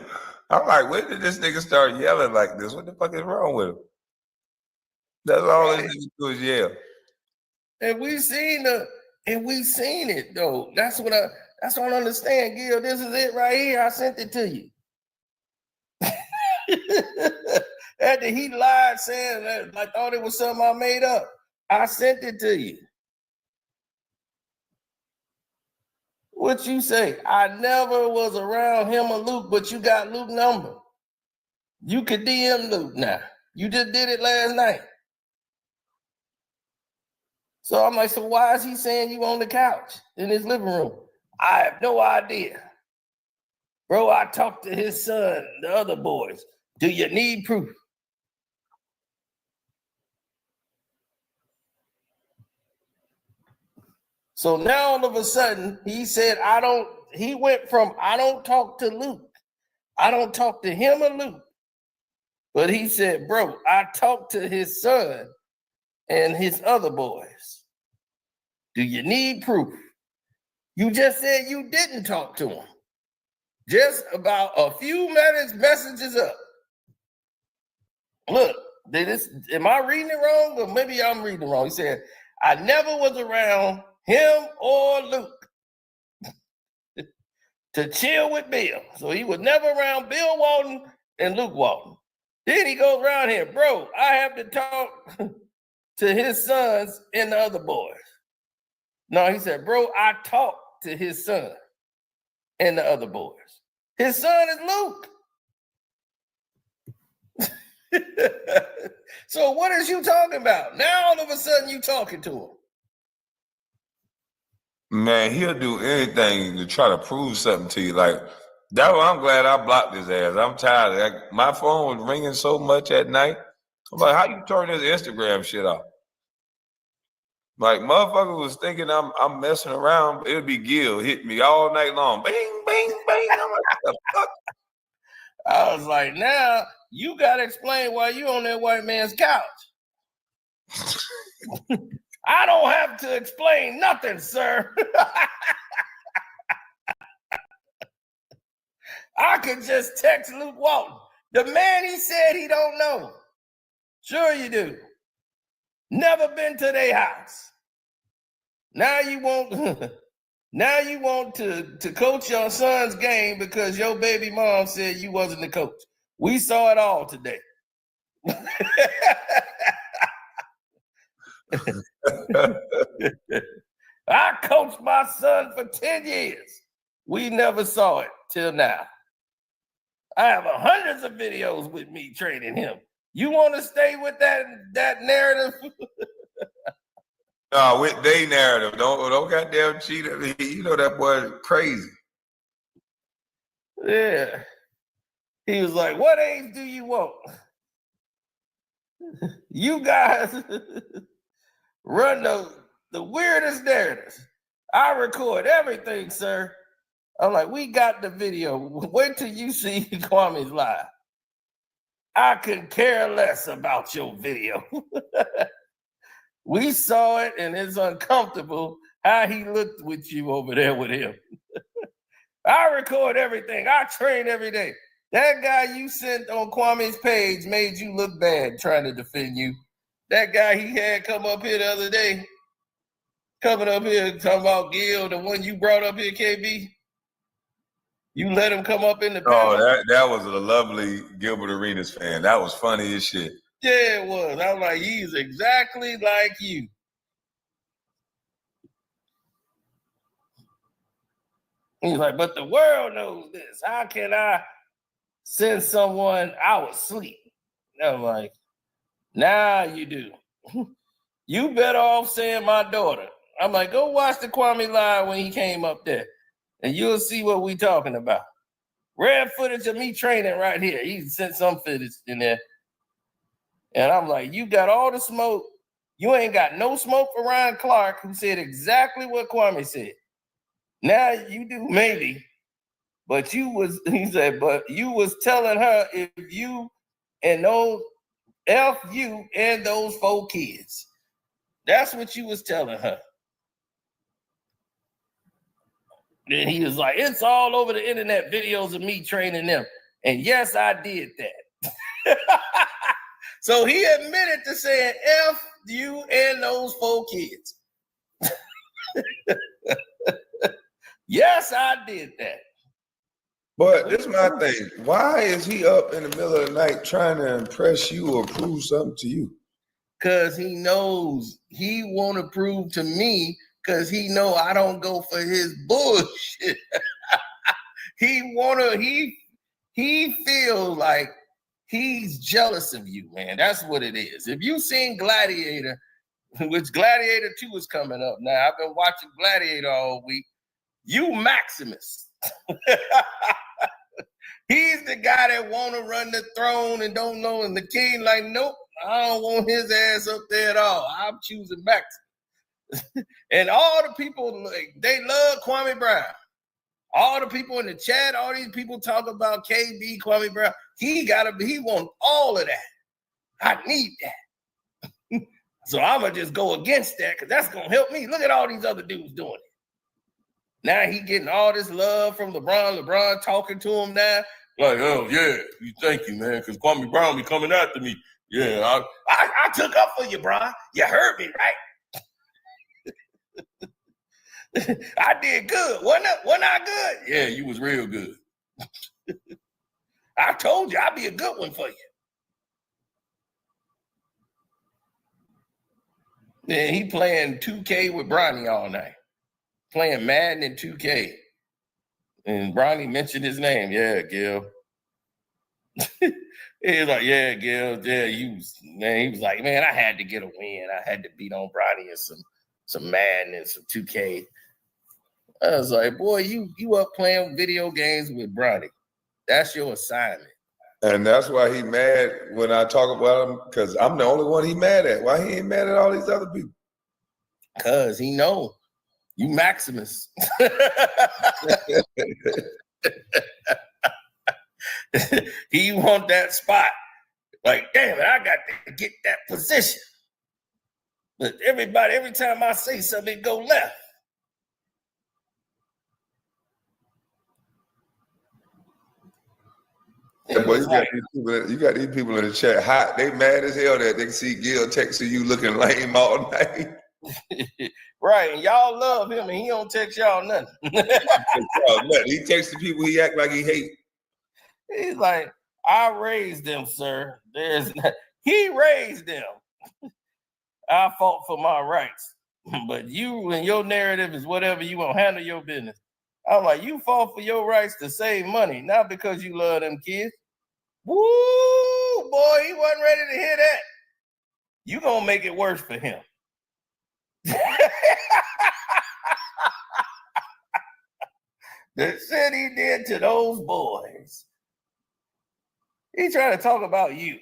I'm like, when did this nigga start yelling like this? What the fuck is wrong with him? That's all this nigga do is yell. And we seen it though. That's what I don't understand, Gil. This is it right here. I sent it to you. After he lied, saying that I thought it was something I made up. I sent it to you. What you say? I never was around him or Luke, but you got Luke's number. You could DM Luke now. You just did it last night. So I'm like, so why is he saying you on the couch in his living room? I have no idea. Bro, I talked to his son, the other boys. Do you need proof? So now all of a sudden, he said, he went from, I don't talk to Luke. I don't talk to him or Luke. But he said, bro, I talked to his son and his other boys. Do you need proof? You just said you didn't talk to him. just about a few minutes messages up. Look, am I reading it wrong? Or maybe I'm reading it wrong. He said, I never was around him or Luke to chill with Bill. So he was never around Bill Walton and Luke Walton. Then he goes around here, bro, I have to talk to his sons and the other boys. No, he said, bro, I talked to his son and the other boys. His son is Luke. So what is you talking about? Now all of a sudden you talking to him. Man, he'll do anything to try to prove something to you. Like, that's why I'm glad I blocked his ass. I'm tired of that. My phone was ringing so much at night. I'm like, how you turn this Instagram shit off? Like, motherfucker was thinking I'm messing around, but it'd be Gil hit me all night long. Bing, bing, bing. I'm like, what the fuck? I was like, now you gotta explain why you on that white man's couch. I don't have to explain nothing, sir. I could just text Luke Walton. The man he said he don't know. Sure you do. Never been to their house. Now you want now you want to coach your son's game because your baby mom said you wasn't the coach. We saw it all today. I coached my son for 10 years. We never saw it till now. I have hundreds of videos with me training him. You want to stay with that narrative? No, with they narrative. Don't goddamn cheat. You know that boy crazy. Yeah. He was like, what age do you want? You guys run the weirdest narratives. I record everything, sir. I'm like, we got the video. Wait till you see Kwame's live. I could care less about your video. We saw it, and it's uncomfortable how he looked with you over there with him. I record everything. I train every day. That guy you sent on Kwame's page made you look bad trying to defend you. That guy he had come up here the other day, coming up here talking about Gil, the one you brought up here, KB. You let him come up in the panel. Oh, that was a lovely Gilbert Arenas fan. That was funny as shit. Yeah, it was. I was like, he's exactly like you. He's like, but the world knows this. How can I send someone I was asleep? I'm like, now you do. You better off saying my daughter. I'm like, go watch the Kwame live when he came up there, and you'll see what we talking about. Rare footage of me training right here. He sent some footage in there. And I'm like, you got all the smoke. You ain't got no smoke for Ryan Clark, who said exactly what Kwame said. Now you do, maybe. But he said, but you was telling her if you and those F you and those 4 kids. That's what you was telling her. And he was like, it's all over the internet, videos of me training them. And yes, I did that. So he admitted to saying F you and those 4 kids. Yes, I did that. But this is my thing. Why is he up in the middle of the night trying to impress you or prove something to you? Because he knows he want to prove to me, because he know I don't go for his bullshit. He feels like he's jealous of you, man. That's what it is. If you seen Gladiator, which Gladiator 2 is coming up now. I've been watching Gladiator all week. You Maximus. He's the guy that want to run the throne and don't know. And the king like, nope, I don't want his ass up there at all. I'm choosing Maximus. And all the people, they love Kwame Brown. All the people in the chat, all these people talk about KB, Kwame Brown. He wants all of that. I need that. So I'm going to just go against that because that's going to help me. Look at all these other dudes doing it. Now he getting all this love from LeBron. LeBron talking to him now. Like, oh yeah, thank you, man, because Kwame Brown be coming after me. Yeah, I took up for you, Bron. You heard me, right? I did good. Wasn't I good? Yeah, you was real good. I told you I'd be a good one for you. Then he playing 2K with Bronny all night. Playing Madden and 2K. And Bronny mentioned his name. Yeah, Gil. He was like, yeah, Gil. Yeah, he was like, man, I had to get a win. I had to beat on Bronny and some Madden and some 2K. I was like, boy, you up playing video games with Bronny. That's your assignment. And that's why he mad when I talk about him, because I'm the only one he mad at. Why he ain't mad at all these other people? Because he know you Maximus. He want that spot. Like, damn it, I got to get that position. But every time I say something, it go left. Yeah, boy, you got these people in the chat hot. They mad as hell that they can see Gil texting you looking lame all night. Right, and y'all love him, and he don't text y'all nothing. He texts the people he act like he hate. He's like, I raised them, sir. He raised them. I fought for my rights. But you and your narrative is whatever you want. Handle your business. I'm like, you fought for your rights to save money, not because you love them kids. Woo, boy, he wasn't ready to hear that. You gonna make it worse for him. The shit he did to those boys. He trying to talk about you.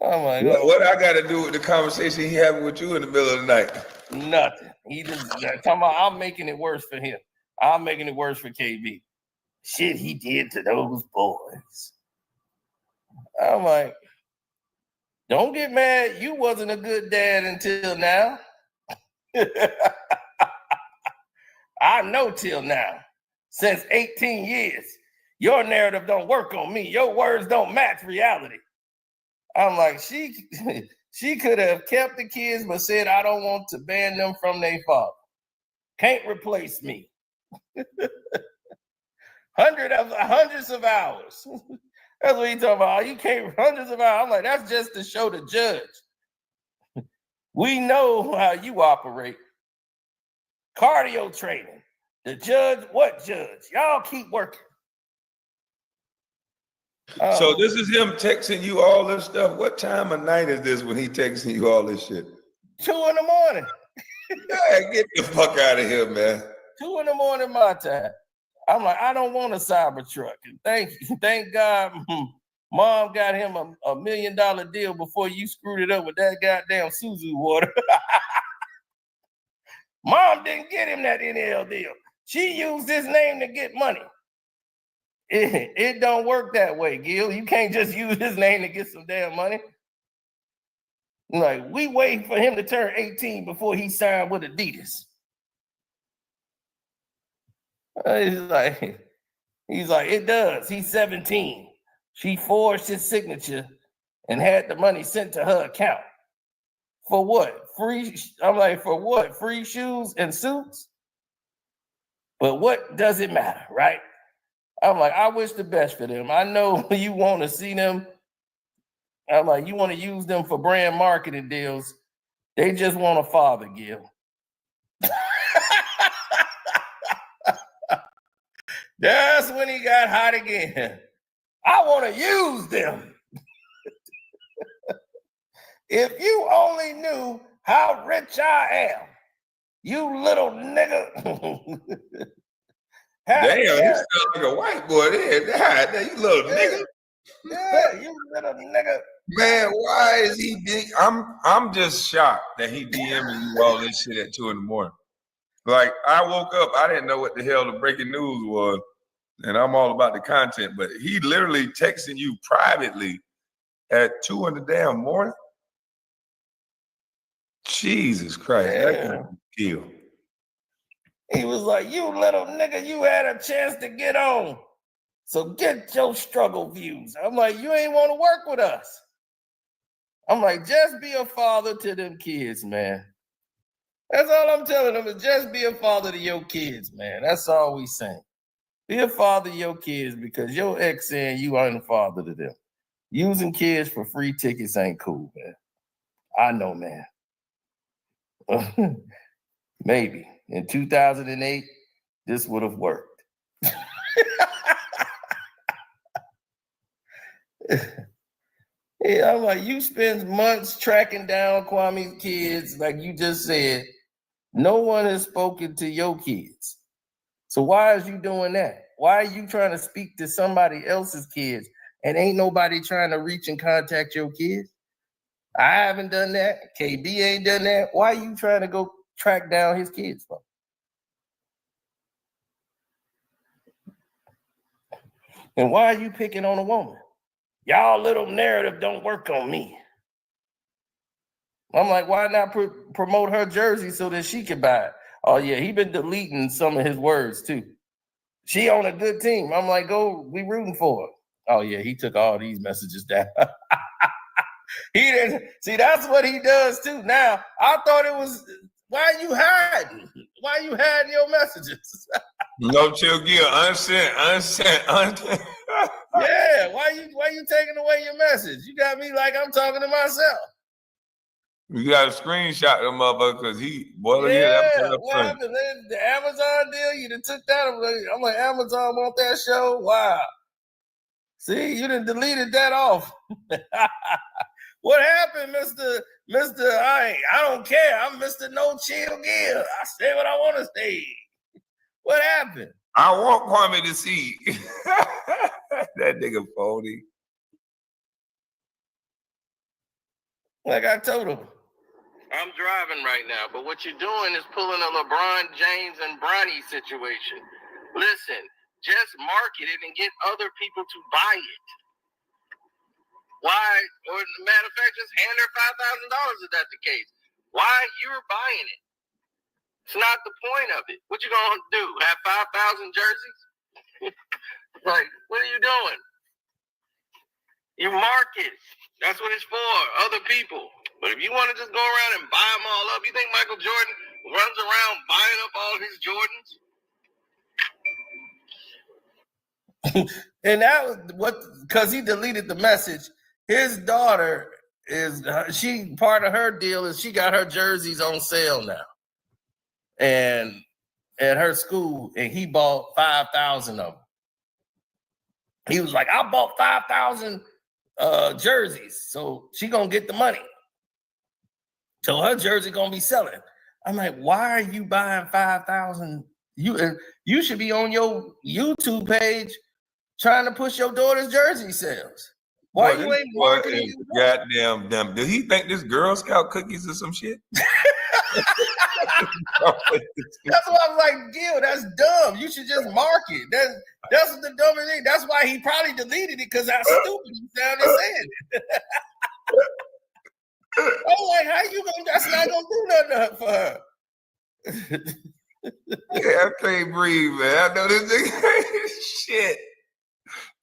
Oh my God. What I got to do with the conversation he having with you in the middle of the night? Nothing. He just talking about I'm making it worse for him. I'm making it worse for KB. Shit he did to those boys. I'm like, don't get mad. You wasn't a good dad until now. I know till now. Since 18 years. Your narrative don't work on me. Your words don't match reality. I'm like, she could have kept the kids, but said, I don't want to ban them from their father. Can't replace me. Hundreds of hours. That's what he talking about. You can't, hundreds of hours. I'm like, that's just to show the judge. We know how you operate. Cardio training. The judge, what judge? Y'all keep working. So this is him texting you all this stuff. What time of night is this when he texting you all this shit? 2 a.m. Yeah, get the fuck out of here, man. 2 a.m. my time. I'm like, I don't want a Cybertruck. And thank God, Mom got him a $1 million deal before you screwed it up with that goddamn Suzu water. Mom didn't get him that NL deal. She used his name to get money. It don't work that way, Gil. You can't just use his name to get some damn money. Like, we wait for him to turn 18 before he signed with Adidas. He's like, it does. He's 17. She forged his signature and had the money sent to her account. For what? Free? I'm like, for what? Free shoes and suits? But what does it matter, right? I'm like, I wish the best for them. I know you want to see them. I'm like, you want to use them for brand marketing deals. They just want a father, Gil. That's when he got hot again. I want to use them. If you only knew how rich I am, you little nigga. Damn, you sound like a white boy there. God, you little nigga. Yeah, you little nigga. Man, why is he big? I'm just shocked that he DMing you all this shit at 2 a.m. Like, I woke up, I didn't know what the hell the breaking news was, and I'm all about the content, but he literally texting you privately at 2 in the damn morning. Jesus Christ, that can kill. He was like, you little nigga, you had a chance to get on. So get your struggle views. I'm like, you ain't want to work with us. I'm like, just be a father to them kids, man. That's all I'm telling them is just be a father to your kids, man. That's all we saying. Be a father to your kids because your ex saying you aren't a father to them. Using kids for free tickets ain't cool, man. I know, man. Maybe in 2008, this would have worked. Yeah, I'm like, you spend months tracking down Kwame's kids, like you just said. No one has spoken to your kids. So why is you doing that? Why are you trying to speak to somebody else's kids and ain't nobody trying to reach and contact your kids? I haven't done that. KB ain't done that. Why are you trying to go track down his kids for? And why are you picking on a woman? Y'all little narrative don't work on me. I'm like, why not promote her jersey so that she can buy it? Oh, yeah, he been deleting some of his words, too. She on a good team. I'm like, go, we rooting for her. Oh, yeah, he took all these messages down. He didn't. See, that's what he does, too. Now, I thought it was, why are you hiding? Why are you hiding your messages? No chill gear, unsent. Yeah, why you taking away your message? You got me like I'm talking to myself. You got to screenshot them motherfucker because What happened? The Amazon deal, you done took that. I'm like, Amazon want that show? Wow. See, you done deleted that off. What happened, Mr. I don't care. I'm Mr. No Chill Gear. I say what I want to say. What happened? I want Kwame to see. That nigga phony. Like I told him, I'm driving right now, but what you're doing is pulling a LeBron James and Bronny situation. Listen, just market it and get other people to buy it. Why? Or matter of fact, just hand her $5,000 if that's the case. Why you're buying it? It's not the point of it. What you gonna do? Have 5,000 jerseys? Like, what are you doing? You market. That's what it's for. Other people. But if you want to just go around and buy them all up, you think Michael Jordan runs around buying up all his Jordans? And that was because he deleted the message. His daughter is, part of her deal is she got her jerseys on sale now. And at her school, and he bought 5,000 of them. He was like, I bought 5,000 jerseys, so she gonna get the money. So her jersey gonna be selling. I'm like, why are you buying 5,000? You should be on your YouTube page trying to push your daughter's jersey sales. Why you ain't marketing? Goddamn them. Did he think this Girl Scout cookies or some shit? That's why I was like, Gil, that's dumb. You should just market. That's the dumbest thing. That's why he probably deleted it, because how stupid he sounded saying it. I'm like, how you gonna? That's not gonna do nothing for her. Yeah, I can't breathe, man. I know this nigga. Shit.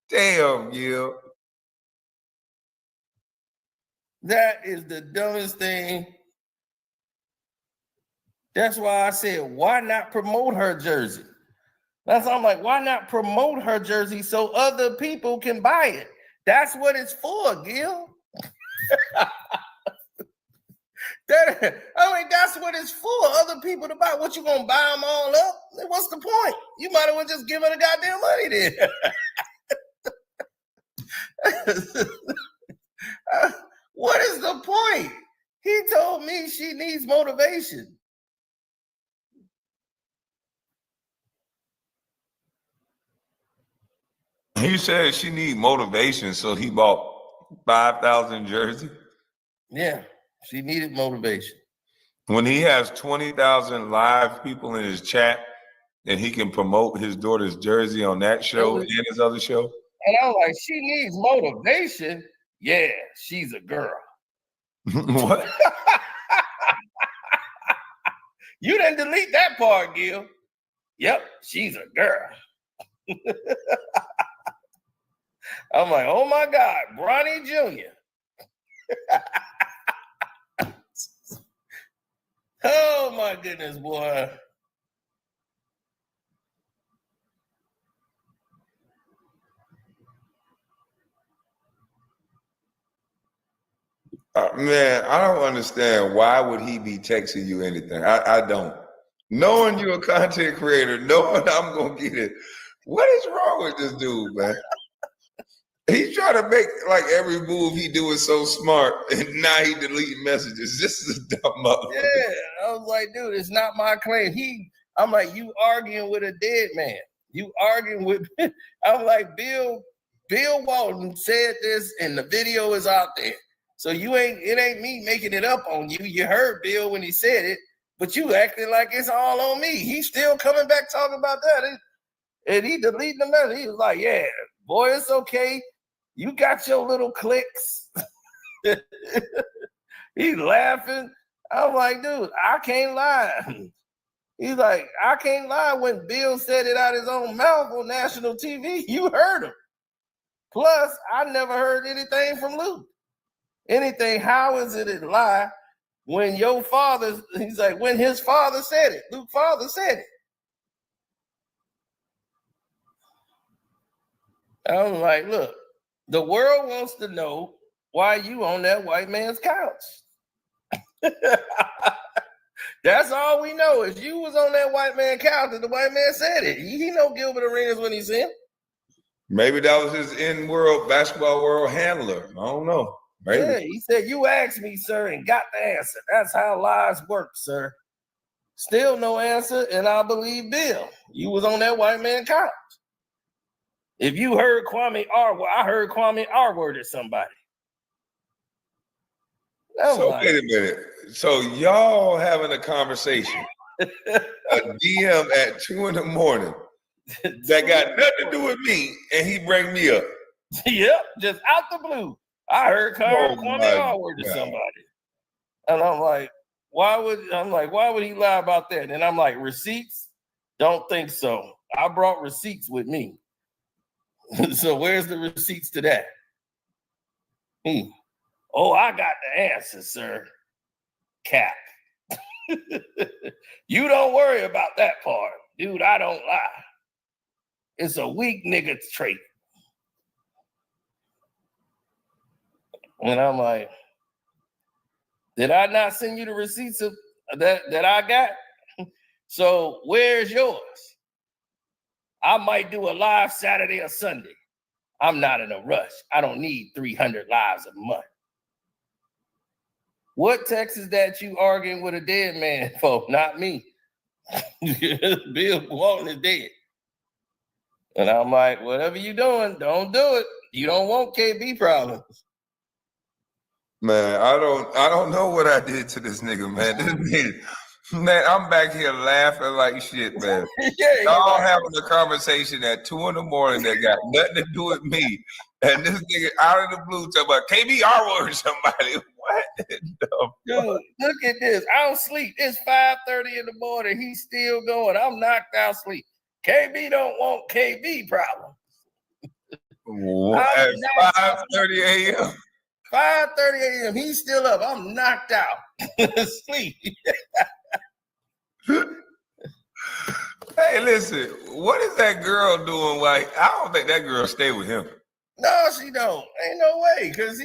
Damn, Gil. That is the dumbest thing. That's why I said, why not promote her jersey? That's why I'm like, why not promote her jersey so other people can buy it? That's what it's for, Gil. That's what it's for. Other people to buy. What, you gonna buy them all up? What's the point? You might as well just give her the goddamn money then. What is the point? He told me she needs motivation. He said she need motivation, so he bought 5,000 jerseys. Yeah, she needed motivation. When he has 20,000 live people in his chat, and he can promote his daughter's jersey on that show and his other show. And I'm like, she needs motivation. Yeah, she's a girl. What? You didn't delete that part, Gil. Yep, she's a girl. I'm like, oh my God, Bronny Jr. Oh my goodness, boy. Man, I don't understand. Why would he be texting you anything? I don't. Knowing you're a content creator, knowing I'm going to get it. What is wrong with this dude, man? He's trying to make like every move he do is so smart, and now he deleting messages. This is a dumb motherfucker. Yeah, I was like, dude, it's not my claim. I'm like, you arguing with a dead man. You arguing with, I'm like, Bill Walton said this, and the video is out there. So it ain't me making it up on you. You heard Bill when he said it, but you acting like it's all on me. He's still coming back talking about that. And he deleted the message. He was like, yeah, boy, it's okay. You got your little clicks. He's laughing. I'm like, dude, I can't lie. He's like, I can't lie. When Bill said it out his own mouth on national TV, you heard him. Plus, I never heard anything from Luke. Anything, how is it a lie when your father, he's like, when his father said it, Luke's father said it. I was like, look, the world wants to know why you on that white man's couch. That's all we know is you was on that white man couch and the white man said it. He know Gilbert Arenas when he's in. Maybe that was his in-world, basketball world handler. I don't know. Maybe. Yeah, he said, you asked me, sir, and got the answer. That's how lies work, sir. Still no answer, and I believe Bill. You was on that white man couch. If you heard Kwame I heard Kwame R-worded somebody. So wait a minute. So y'all having a conversation, a DM at 2 a.m. that got nothing to do with me, and he bring me up. Yep, just out the blue. I heard Kwame R-worded somebody. And I'm like, why would he lie about that? And I'm like, receipts? Don't think so. I brought receipts with me. So where's the receipts to that? Oh, I got the answer, sir. Cap. You don't worry about that part. Dude, I don't lie. It's a weak nigga trait. And I'm like, did I not send you the receipts of that I got? So where's yours? I might do a live Saturday or Sunday. I'm not in a rush. I don't need 300 lives a month. What text is that you arguing with a dead man for? Not me. Bill Walton is dead. And I'm like, whatever you doing, don't do it. You don't want KB problems. Man, I don't know what I did to this nigga, man. Man, I'm back here laughing like shit, man. Y'all having a conversation at 2 a.m. that got nothing to do with me. And this nigga out of the blue talking about KBR or somebody. What? Dude, look at this. I don't sleep. It's 5:30 in the morning. He's still going. I'm knocked out sleep. KB don't want KB problems. At 5:30 a.m. 5:30 a.m. He's still up. I'm knocked out. Sleep. Hey, listen, what is that girl doing? Like, I don't think that girl stay with him. No, she don't. Ain't no way, because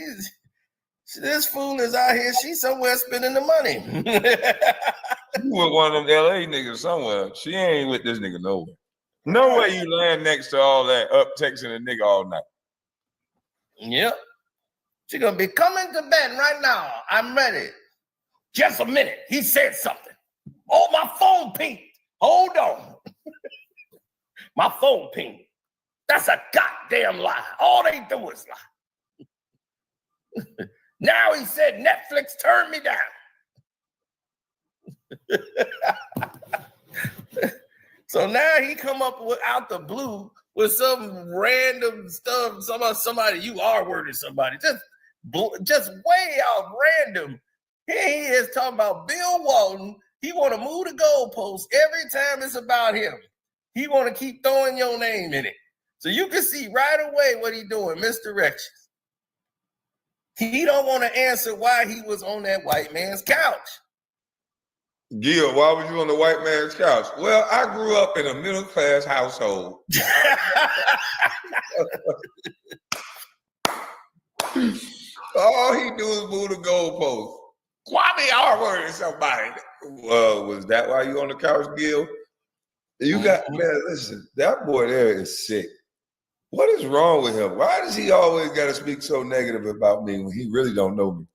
this fool is out here. She's somewhere spending the money. You with one of them LA niggas somewhere. She ain't with this nigga nowhere. No way you land next to all that up texting a nigga all night. Yep. She gonna be coming to bed right now. I'm ready. Just a minute. He said something. Oh, my phone pinged. Hold on. My phone pinged. That's a goddamn lie. All they do is lie. Now he said Netflix turned me down. So now he come up with out the blue with some random stuff. Somebody you R-worded somebody. Just way out random. Here he is talking about Bill Walton. He want to move the goalposts every time it's about him. He want to keep throwing your name in it. So you can see right away what he doing, misdirection. He don't want to answer why he was on that white man's couch. Gil, why was you on the white man's couch? Well, I grew up in a middle-class household. All he do is move the goalpost. Kwame R-worded somebody. Was that why you on the couch, Gil? You got, man, listen, that boy there is sick. What is wrong with him? Why does he always got to speak so negative about me when he really don't know me?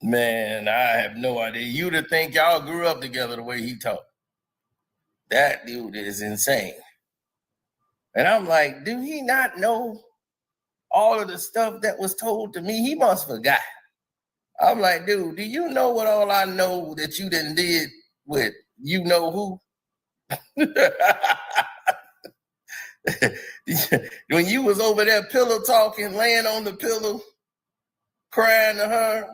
Man, I have no idea. You'd have think y'all grew up together the way he talked. That dude is insane. And I'm like, do he not know all of the stuff that was told to me? He must forgot. I'm like, dude, do you know what all I know that you done did with you know who? When you was over there pillow talking, laying on the pillow, crying to her,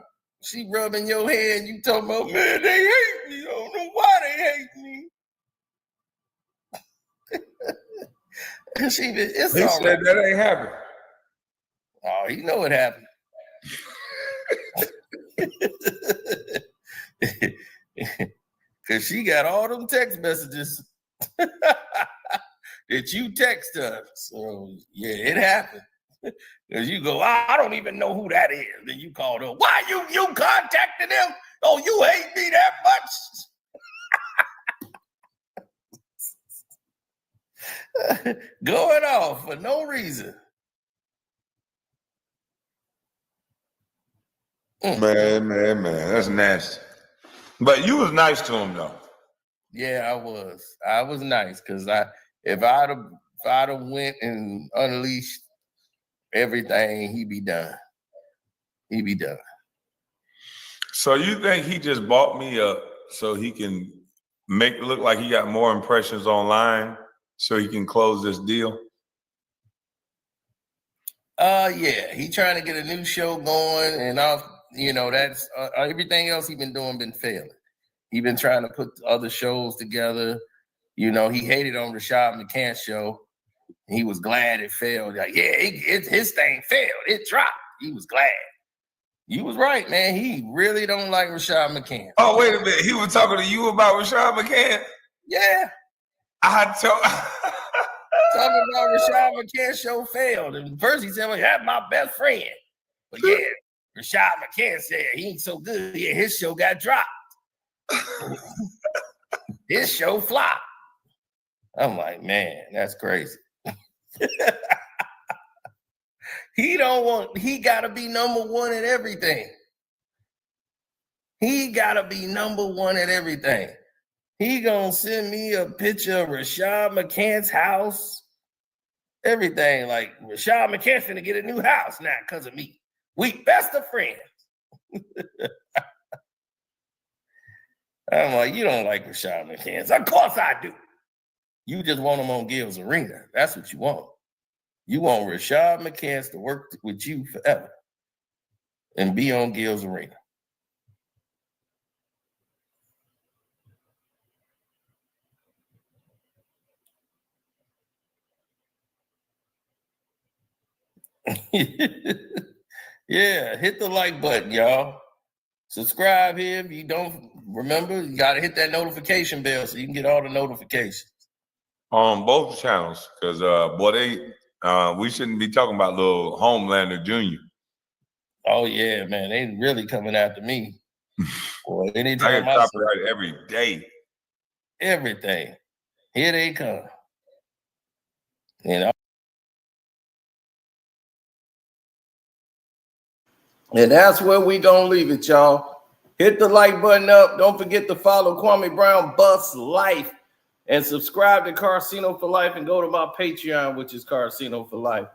she rubbing your head, you talking about, man, they hate me. I don't know why they hate me. It's He all said right. that ain't happened. Oh, you know what happened. Because she got all them text messages that you text her. So, yeah, it happened. Because you go, I don't even know who that is. Then you called her. Why you contacted them? Oh, you hate me that much? Going off for no reason. Man, that's nasty. But you was nice to him though. Yeah, I was. I was nice because if I'd have went and unleashed everything, he'd be done. He'd be done. So you think he just bought me up so he can make it look like he got more impressions online so he can close this deal? Yeah, he trying to get a new show going, and that's everything else he been doing been failing. He been trying to put other shows together. He hated on Rashad McCants' show. He was glad it failed. Like, yeah, his thing failed. It dropped. He was glad. You was right, man. He really don't like Rashad McCants. Oh, wait a minute. He was talking to you about Rashad McCants? Yeah. Talking about Rashad McCants' show failed. And first he said, well, that's my best friend. But yeah, Rashad McCants said he ain't so good. Yeah, his show got dropped. His show flopped. I'm like, man, that's crazy. He gotta be number one at everything. He gotta be number one at everything. He gonna send me a picture of Rashad McCants' house. Everything, like Rashad McCants finna get a new house now because of me. We best of friends. I'm like, you don't like Rashad McCants. Of course I do. You just want him on Gil's Arena. That's what you want. You want Rashad McCants to work with you forever and be on Gil's Arena. Yeah, hit the like button, y'all. Subscribe here. If you don't remember, you got to hit that notification bell so you can get all the notifications. On both channels, because we shouldn't be talking about little Homelander Jr. Oh yeah, man, they really coming after me. Boy, anytime I get copyrighted every day. Everything. Here they come. And that's where we gonna leave it, y'all. Hit the like button up. Don't forget to follow Kwame Brown Bust Life and subscribe to Karceno for Life and go to my Patreon, which is Karceno for Life.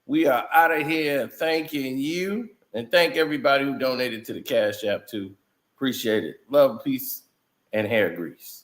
We are out of here thanking you and thank everybody who donated to the Cash App too. Appreciate it. Love, peace, and hair grease.